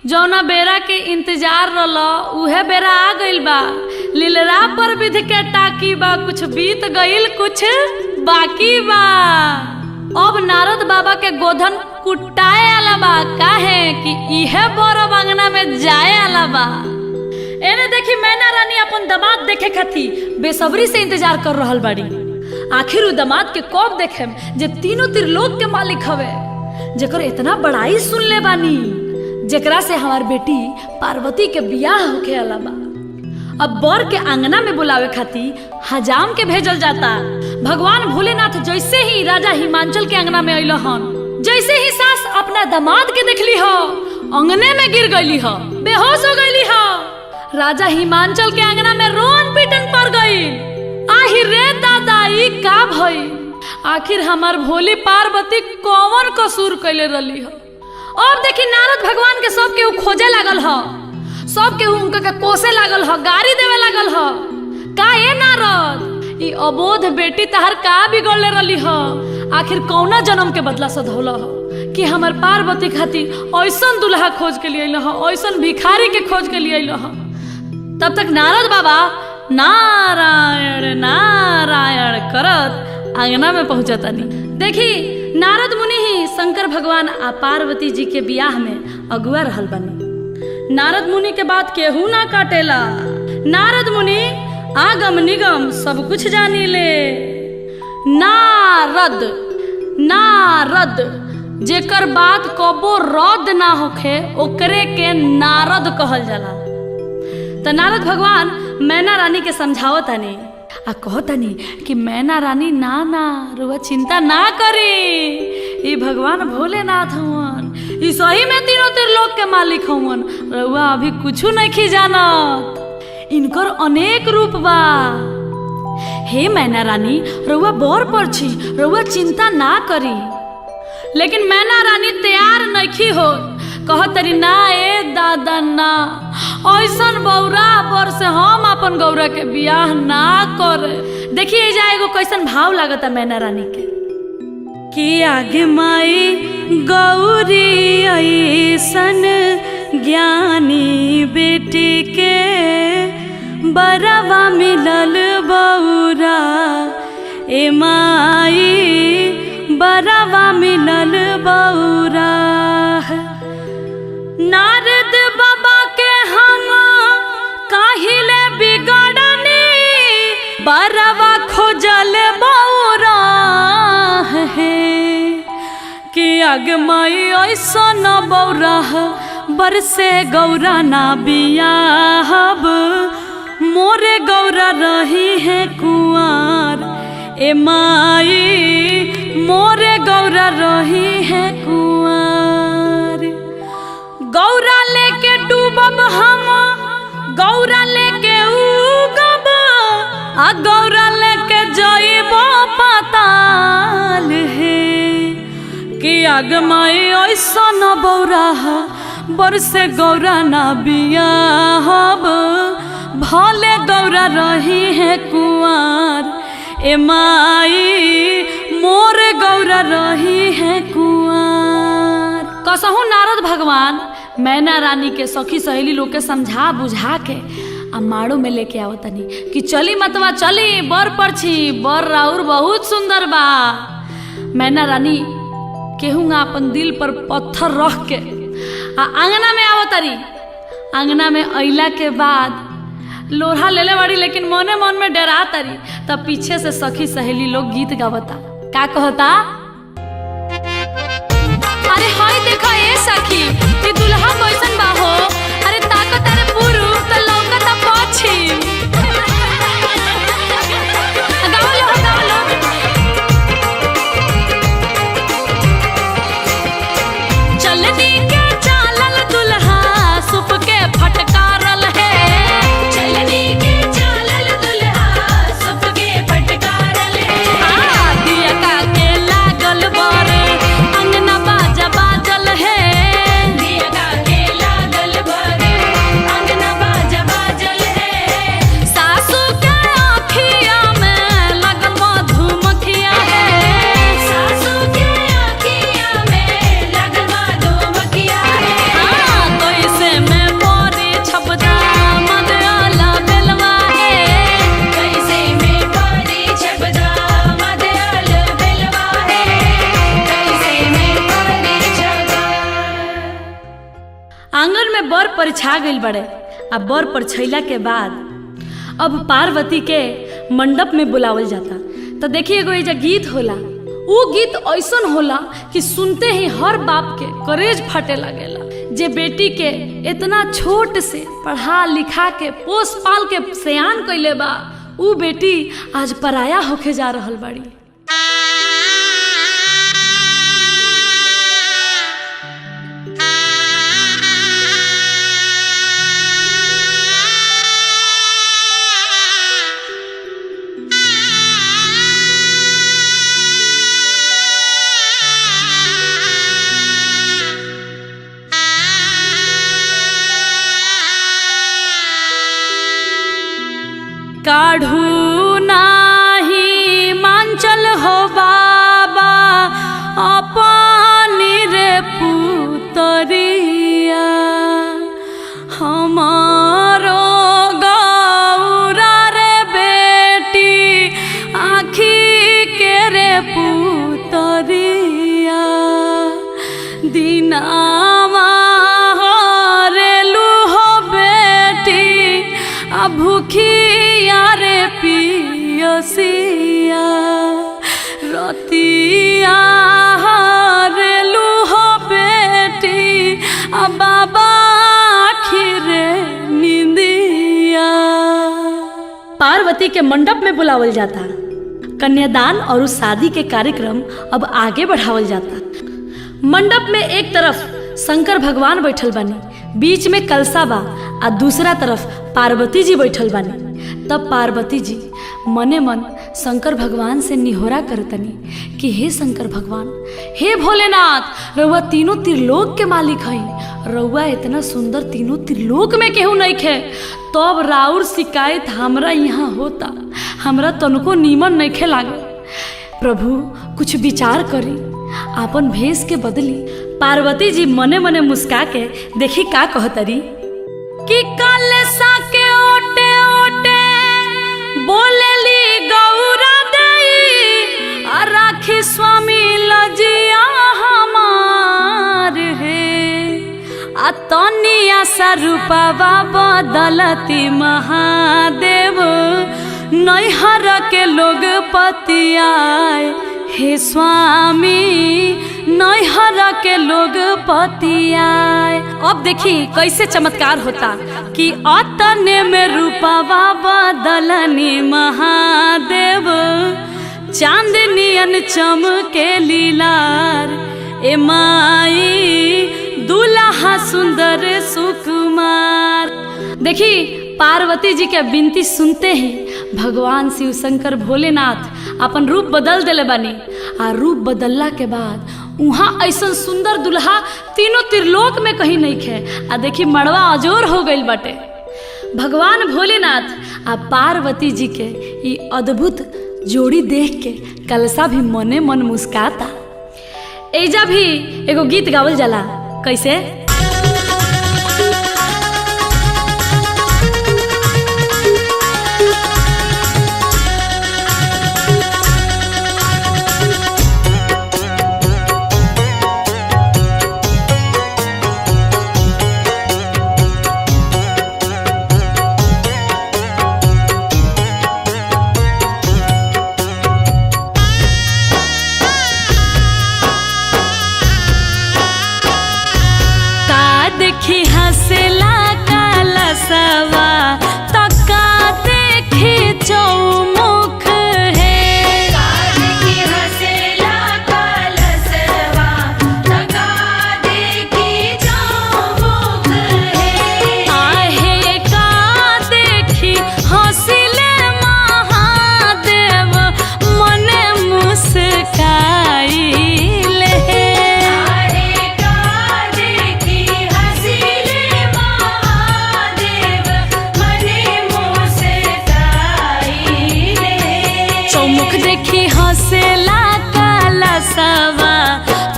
जौना बेरा के इंतजार रला उहे बेरा आ गइल बा। लीलरा पर विधि के टाकी बा, कुछ बीत गइल कुछ बाकी बा। अब नारद बाबा के गोधन कुटाए आला बा, काहे कि इहे बड़ अंगना में जाए आला बा। एने देखी मैना रानी अपन दामाद देखे खातिर बेसब्री से इंतजार कर रहल बाड़ी। आखिर उ दामाद के कब देखे जे तीनों त्रिलोक के मालिक हवे, जेकर इतना बड़ाई सुन ले बानी, जेकरा से हमार बेटी पार्वती के बियाह होके आला बा। अब बर के आंगना में बुलावे खातिर हजाम के भेजल जाता। भगवान भोलेनाथ जैसे ही राजा हिमांचल के आंगना में अइल हन, जैसे ही सास अपना दामाद के देखली हो अंगने में गिर गईली हो, बेहोश हो गईली हो। राजा हिमांचल के आंगना में रोन पीटन पड़ गई। आही रे दादा ई का भई? आखिर हमार भोली पार्वती कौन कसूर कैले रही हो? अब देखी नारद भगवान के सब केहू खोजे लागल ह, सब केहू उनका के कोसे लागल ह, गाड़ी देवे लागल ह। का ए नारद ई अबोध बेटी तहर का बिगड़ले रही ह? आखिर कौना जन्म के बदला सधौल ह कि हमार पार्वती खातिर ऐसन दुल्हा खोज के लिए ह, ऐसन भिखारी के खोज के लिए ह। तब तक नारद बाबा नारायण नारायण करत आंगना में पहुंचतानी। देखी नारद मुनि ही शंकर भगवान आ पार्वती जी के बियाह में अगुआ रहल बनी। नारद मुनि के बात केहू ना काटेला। नारद मुनि आगम निगम सब कुछ जानी ले। नारद नारद जेकर बात कबो रद्द ना होखे ओकरे के नारद कहल जाला। तो नारद भगवान मैना रानी के समझावतानी आ कहतानी कि मैना रानी ना ना रुआ चिंता ना करी, ई भगवान भोलेनाथ हवन, ई सही में तीनों त्रिलोक के मालिक हवन। रुआ अभी कुछ नहीं जानत, इनकर अनेक रूप बा। हे मैना रानी रुआ बर पर छी, रुआ चिंता ना करी। लेकिन मैना रानी तैयार नहीं हो, कहतरी ना ए दादा ना, ऐसन बौरा बर से हम अपन गौरा के बियाह ना करे। देखिए जा एगो कैसन भाव लागता मैना रानी के कि आगे माई गौरी ऐसन ज्ञानी बेटी के बरवा मिलल बौरा। ए माई बरवा मिलल बौरा। नारद बाबा के हम काहिले बिगड़नी, बरवा खोजल बौरा है कि अगमई ऐसन बौरा बरसे गौरा ना बियाहब, मोरे गौरा रही है कुंवार। ए माई मोरे गौरा रही है कुंवार। गौरा लेके डूबब हम, गौरा लेके के उगब आ गौरा लेके जइब पाताल हे कि आगमाई ऐसा न बौरा बरसे गौरा ना बियाहब भले गौरा रही है कुंवर ए माई मोर गौरा रही है कुंवर। कसहु नारद भगवान मैना रानी के सखी सहेली लोग के समझा बुझा के आ माड़ो में लेके आवतनी कि चली मतवा चली बर परछी बर राउर बहुत सुंदर बा। मैना रानी केहूँगा अपन दिल पर पत्थर रख के आ आंगना में आवतरी। आंगना में अइला के बाद लोढ़ा लेले बाड़ी लेकिन मने मन में डरा तरी। तब पीछे से सखी सहेली लोग गीत गावता का कहता अरे हाय देखा ए सखी ये दुल्हा कैसन बा हो अरे ताको तारे पुरु तो लौकता पछी गावलो चल दी के चालल दुल्हा सुप के फटकारल है चलनी के चालल दुल्हा सबके फटकारल है दिया का के लागल बर अंगना बाजा बाजल है दिया का के लागल बर अंगना बाजा बाजल है सासू के आँखिया में लगल मधुमक्खिया है सासू के आँखिया में लगल मधुमक्खिया है कैसे में मोरी छपदा मदला बेलवा है कैसे में परी छबदा मदल बेलवा है कैसे में परी छबदा। आंगन में बर परिछा गइल बड़े। अब बर परिछैला के बाद अब पार्वती के मंडप में बुलावल जाता। तो देखिए एगो एजा गीत होला ऊ गीत ऐसन होला कि सुनते ही हर बाप के करेज फटे लगेला जे बेटी के इतना छोट से पढ़ा लिखा के पोस पाल के सयान कैले बा ऊ बेटी आज पराया होके जा रहल बाड़ी। काढ़ू नाही मांचल हो बाबा अपनी रे पुतरिया हमारो गौरा रे बेटी आखी के रे पुतरिया दिनावा हरेलू हो बेटी आ भूखिया रे पियसिया रतिया हरेलू हो बेटी आ बाबा आखिरे निंदिया। पार्वती के मंडप में बुलावल जाता। कन्यादान और उस शादी के कार्यक्रम अब आगे बढ़ावल जाता। मंडप में एक तरफ शंकर भगवान बैठल बानी बीच में कलसा बा आ दूसरा तरफ पार्वती जी बैठल बानी। तब पार्वती जी मने मन शंकर भगवान से निहोरा करतनी कि हे शंकर भगवान हे भोलेनाथ रउआ तीनों त्रिलोक के मालिक हई रउआ इतना सुंदर तीनों त्रिलोक में केहू नहीं खे तब राउर शिकायत हमरा यहाँ होता हमरा तनको नीमन नहीं खे लागे। प्रभु कुछ विचार करी आपन भेष के बदली। पार्वती जी मने मने मुस्का के देखी का कहतरी कि कलसा के ओटे ओटे बोलेली गौरा देई राखी स्वामी लजिया हमार हे आ तनिया सा रूपवा बदलती महादेव नैहर के लोग पतियाए हे स्वामी नैहर के लोग पतियाए। अब देखी कैसे चमत्कार होता कि अतने में रूपवा बदलनी महादेव चांदनियन चमके लीलार ए माई दुल्हा सुंदर सुकुमार। देखी पार्वती जी के विनती सुनते ही भगवान शिव शंकर भोलेनाथ अपन रूप बदल दिले बानी। आ रूप बदलला के बाद वहाँ ऐसा सुंदर दुल्हा तीनों त्रिलोक में कहीं नहीं खे। आ देखी मड़वा अजोर हो गई बाटे। भगवान भोलेनाथ आ पार्वती जी के ये अद्भुत जोड़ी देख के कलसा भी मने मन मुस्काता। एजा भी एगो गीत गावल जाला, कैसे? देखी हंसला कलसवा तका देखी चौमुख है। देखी हंसला कलसवा तका देखी चौमुख है। आहे का देखी हंसिले महादेव मने मुस्काई देखी हंसला कलसवा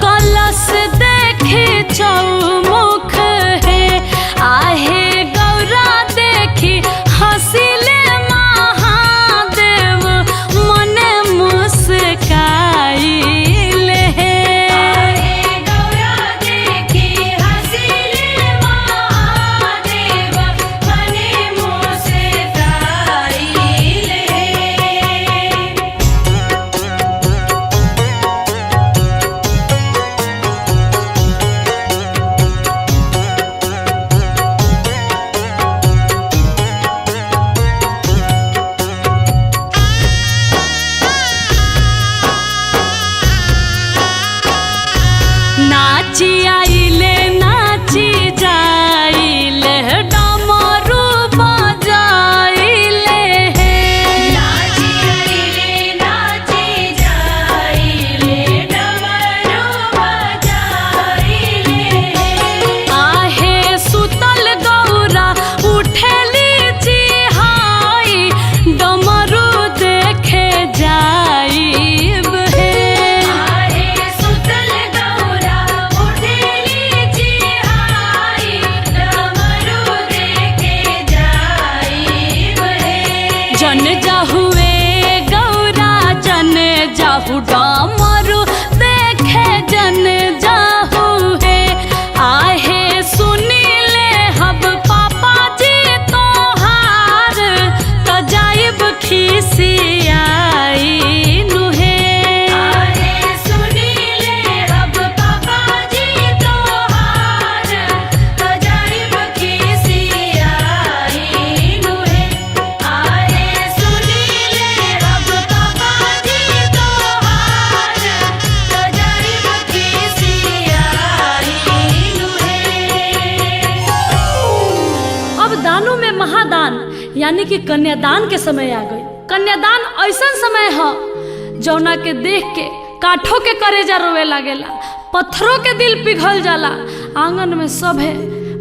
कलश देखी चौमुख है। आहे गौरा देखी हंसिले महादेव मने मुस्काइले आहे गौरा देखी हंसिले महादेव मने मुस्काइले। नाची आइले नाची जाइले डमरू बजाइले नाची आइले नाची जाइले डमरू बजाइले। आहे सुतल गौरा उठेली चिहाई डमरू देखे जाइब है। आहे सुतल गौरा उठेली चिहाई डमरू देखे जाइब है। जन जाहुए गौरा जन जाहु डमरू देखे जन जाहु है। आहे सुनीले हब पापा जी तोहार त जाइब खिसियाई नुहे। आहे सुनीले हब पापा जी तोहार त जाइब खिसियाई नुहे। आहे सुनीले हब पापा जी तोहार त जाइब खिसियाई नुहे। अब दानों में महादान यानी कि कन्यादान के समय आ गई। कन्यादान ऐसा समय है जौना के देख के काठों के करेजा रोवे लागेला, पत्थरों के दिल पिघल जाला। आंगन में सभे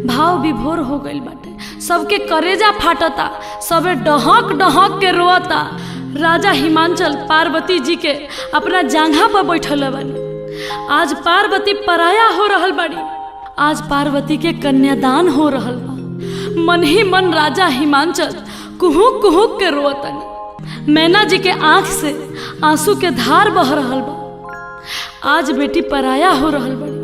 भाव विभोर हो गइल बाटे, सबके करेजा फाटता, सबे डहक डहक के रोता। राजा हिमांचल पार्वती जी के अपना जांघा पर बैठल बानी। आज पार्वती पराया हो रहल बाड़ी, आज पार्वती के कन्यादान हो रहल बा। मन ही मन राजा हिमांचल कुहुक कुहुक के रोतनी। मैना जी के आंख से आंसू के धार बह रहल बा। आज बेटी पराया हो रहल बड़ी।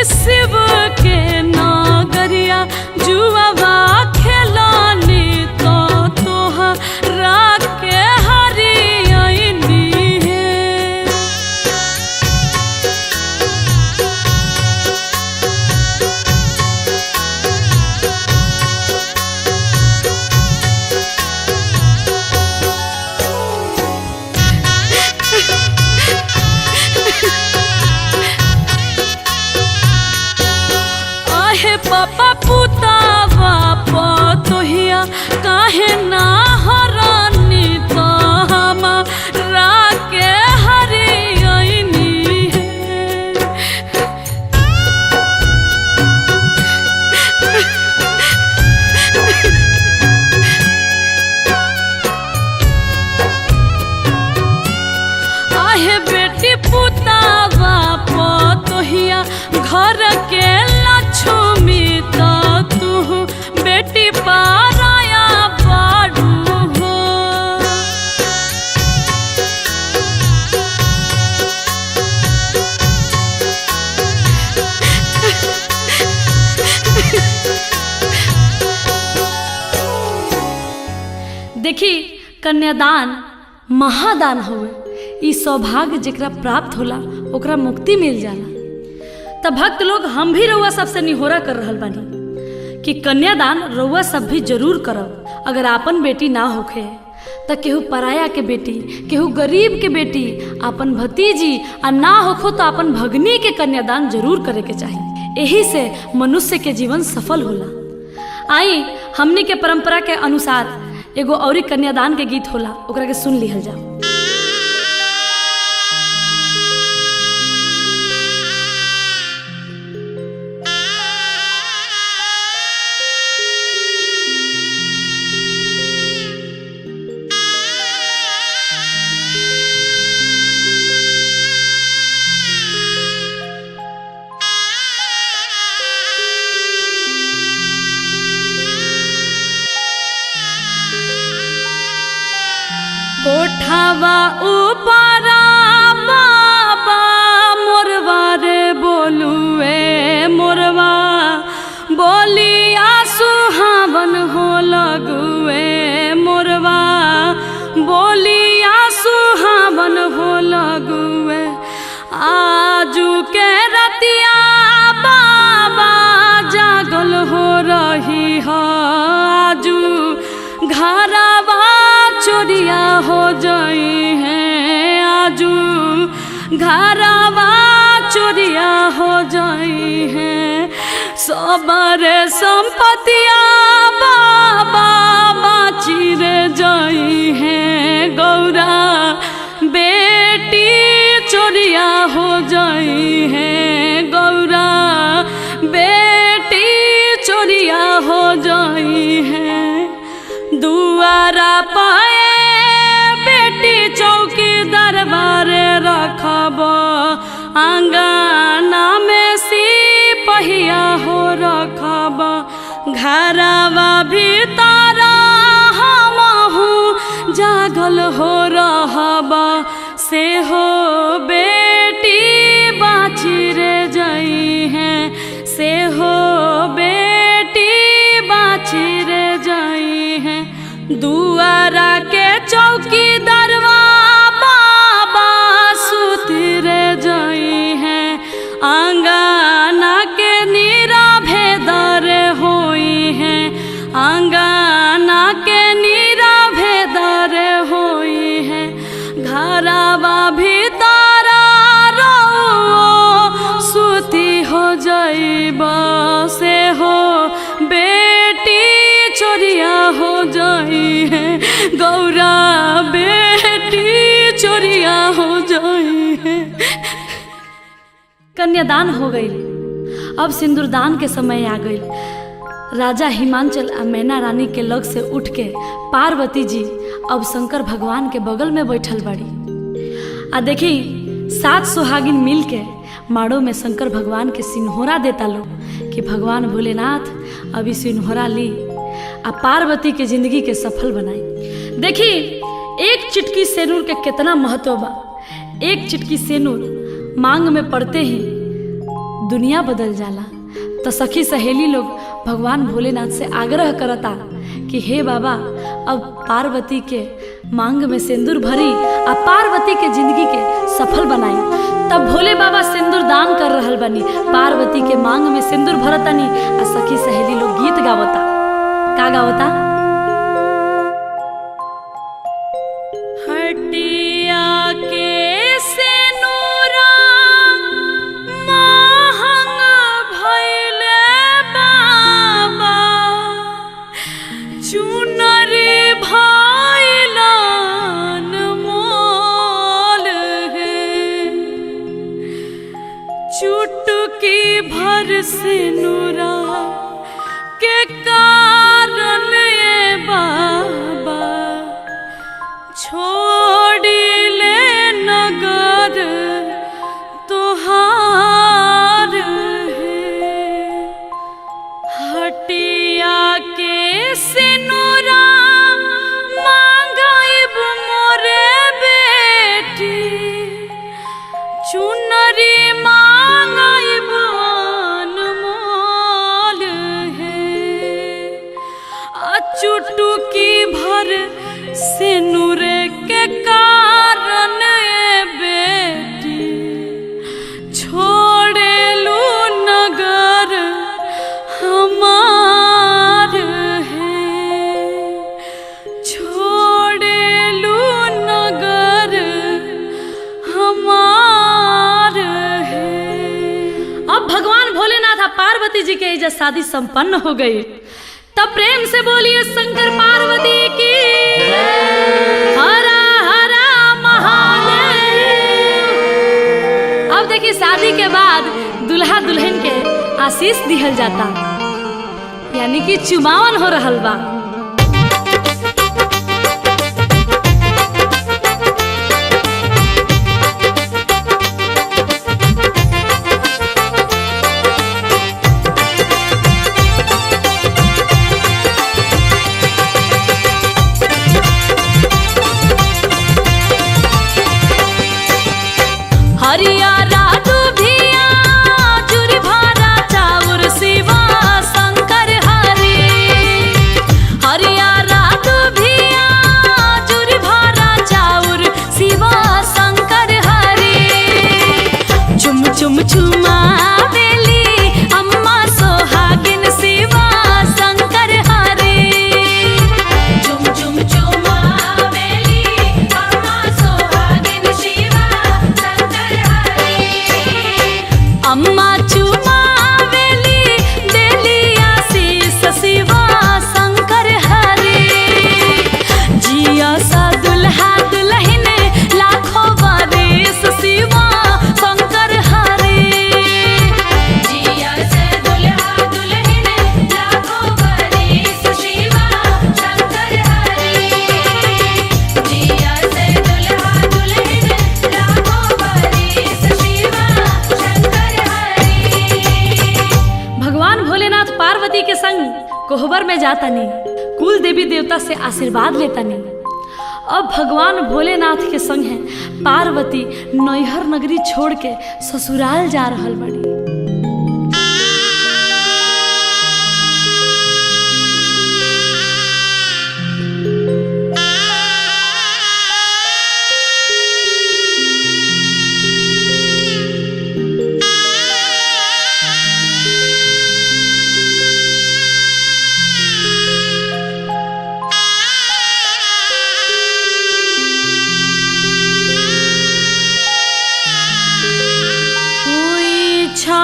शिव के नागरिया जुआवा खेलानी तो तोहरा के हरियनी है। आहे पापा पुतावा पतोहिया काहे ना हरानी तो हमारा के हरियनी है। आहे बेटी पुतावा पतोहिया घर के लक्ष्मी तो तू बेटी पाराया बाड़ू हो। देखी कन्यादान महादान होवे। ई सौभाग्य जेकरा प्राप्त होला ओकरा मुक्ति मिल जाला। तब भक्त लोग हम भी रउआ सबसे निहोरा कर रहल बानी कि कन्यादान रउआ सब भी जरूर करब। अगर आपन बेटी ना होखे त केहू पराया के बेटी, केहू गरीब के बेटी, आपन भतीजी आ ना होखो तो आपन भगनी के कन्यादान जरूर करे के चाही। यही से मनुष्य के जीवन सफल होला। आई हमनी के परंपरा के अनुसार एगो औरी कन्यादान के गीत होला, ओकरा के सुन लिहल जाओ। कोठावा ऊपरा बाबा मोरवा रे बोलुए मोरवा बोलिया सुहावन हो लगुए मोरवा बोलिया सुहावन हो लगुए। आजू के रतिया बाबा जागल हो रही हो। आजू घरवा चोरिया हो जाई है। आजू घरवा चोरिया हो जाई है। सबरे संपत्तिया बाबा बाची रे जाई है। गौरा बेटी चोरिया हो जाई है। गौरा बेटी चोरिया हो जाई है। दुआरा पाए बेटी चौकी दरबारे रखब। आंगना में सिपहिया हो रखब। घरवा भीतर हमहू जागल हो रहब। से हो बेटी बाची रे जाई है। से हो बेटी बाची रे जाई है। दुआरा के चौकी दरवा बाबा सुती रे जाई है। आंगना के नीरा भेदर होई है। आंगना के नीरा भेदर होई है। घरवा भीतर रहो सुती हो जाइबा। से हो बेटी चोरिया हो जाई है। गौरा बेटी चोरिया हो जाई है। कन्यादान हो गई। अब सिंदूरदान के समय आ गई। राजा हिमांचल आ मैना रानी के लग से उठ के पार्वती जी अब शंकर भगवान के बगल में बैठल बाड़ी। आ देखी 7 सुहागिन मिल के माड़ो में शंकर भगवान के सिन्होरा देता लो कि भगवान भोलेनाथ अभी सिन्होरा ली आ पार्वती के जिंदगी के सफल बनाई। देखी एक चिटकी सेनूर के कितना महत्व बा। एक चिटकी सेनूर मांग में पड़ते ही दुनिया बदल जाला। तो सखी सहेली लोग भगवान भोलेनाथ से आग्रह करता कि हे बाबा अब पार्वती के मांग में सिंदूर भरी आ पार्वती के जिंदगी के सफल बनाई। तब भोले बाबा सिंदूर दान कर रहल बनी, पार्वती के मांग में सिंदूर भरतनी आ सखी सहेली लोग गीत गावता। का गावता? हटिया के सिनुरा महंग भइले बाबा, चुनरी भइलन मोल है, चुटकी भर सिनुरा के कारण ये बाबा छोड़िले नगर तोहार है। हटिया के सिनुरा मांगाइब मोरे बेटी, चुनरी मांगाइब अनमोल है, चुटकी भर सिनुर के कारण ये बेटी छोड़ेलू नगर हमार है, छोड़ेलू नगर हमार है। अब भगवान भोलेनाथ पार्वती जी के इज्जत शादी संपन्न हो गई। तब प्रेम से बोलिए शंकर पार्वती की हरा हरा महादेव। अब देखिए शादी के बाद दुल्हा दुल्हन के आशीष दिहल जाता, यानी कि चुमावन हो रहल बा। हरियारा दुभिया चूरी भारा चाउर शिवा शंकर हरि, हरियारा दुभिया चूरी भारा चाउर शिवा शंकर हरि। चुम चुम चुमावेली अम्मा सोहागिन शिवा शंकर हरि, चुम चुम चुमावेली अम्मा सोहागिन शिवा शंकर हरि। अम्मा चुमावेली देली आशीष शिवा शंकर हरि। जिया सा दुल्हा दुल्हन लाखों बरिस शिवा शंकर हरि। जिया से दुल्हा दुल्हन लाखों बरिस शिवा शंकर हरि। जिया से दुल्हा दुल्हन लाखों बरिस शिवा शंकर हरि। भगवान भोलेनाथ पार्वती के संग कोहबर में जातानी, कुल देवी देवता से आशीर्वाद लेतानी। अब भगवान भोलेनाथ के संग है पार्वती नैहर नगरी छोड़ के ससुराल जा रहल बड़ी। इच्छा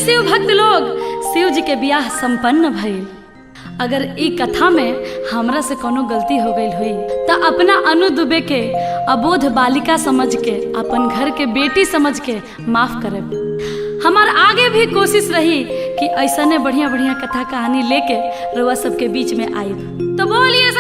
शिव भक्त लोग शिव जी के बियाह संपन्न भइल। अगर ई कथा में हमरा से कोनो गलती हो गई हुई तो अपना अनु दुबे के अबोध बालिका समझ के, अपन घर के बेटी समझ के माफ करे। हमार आगे भी कोशिश रही कि ऐसा बढ़िया बढ़िया कथा कहानी लेके रउआ सबके बीच में आई। तो बोलिए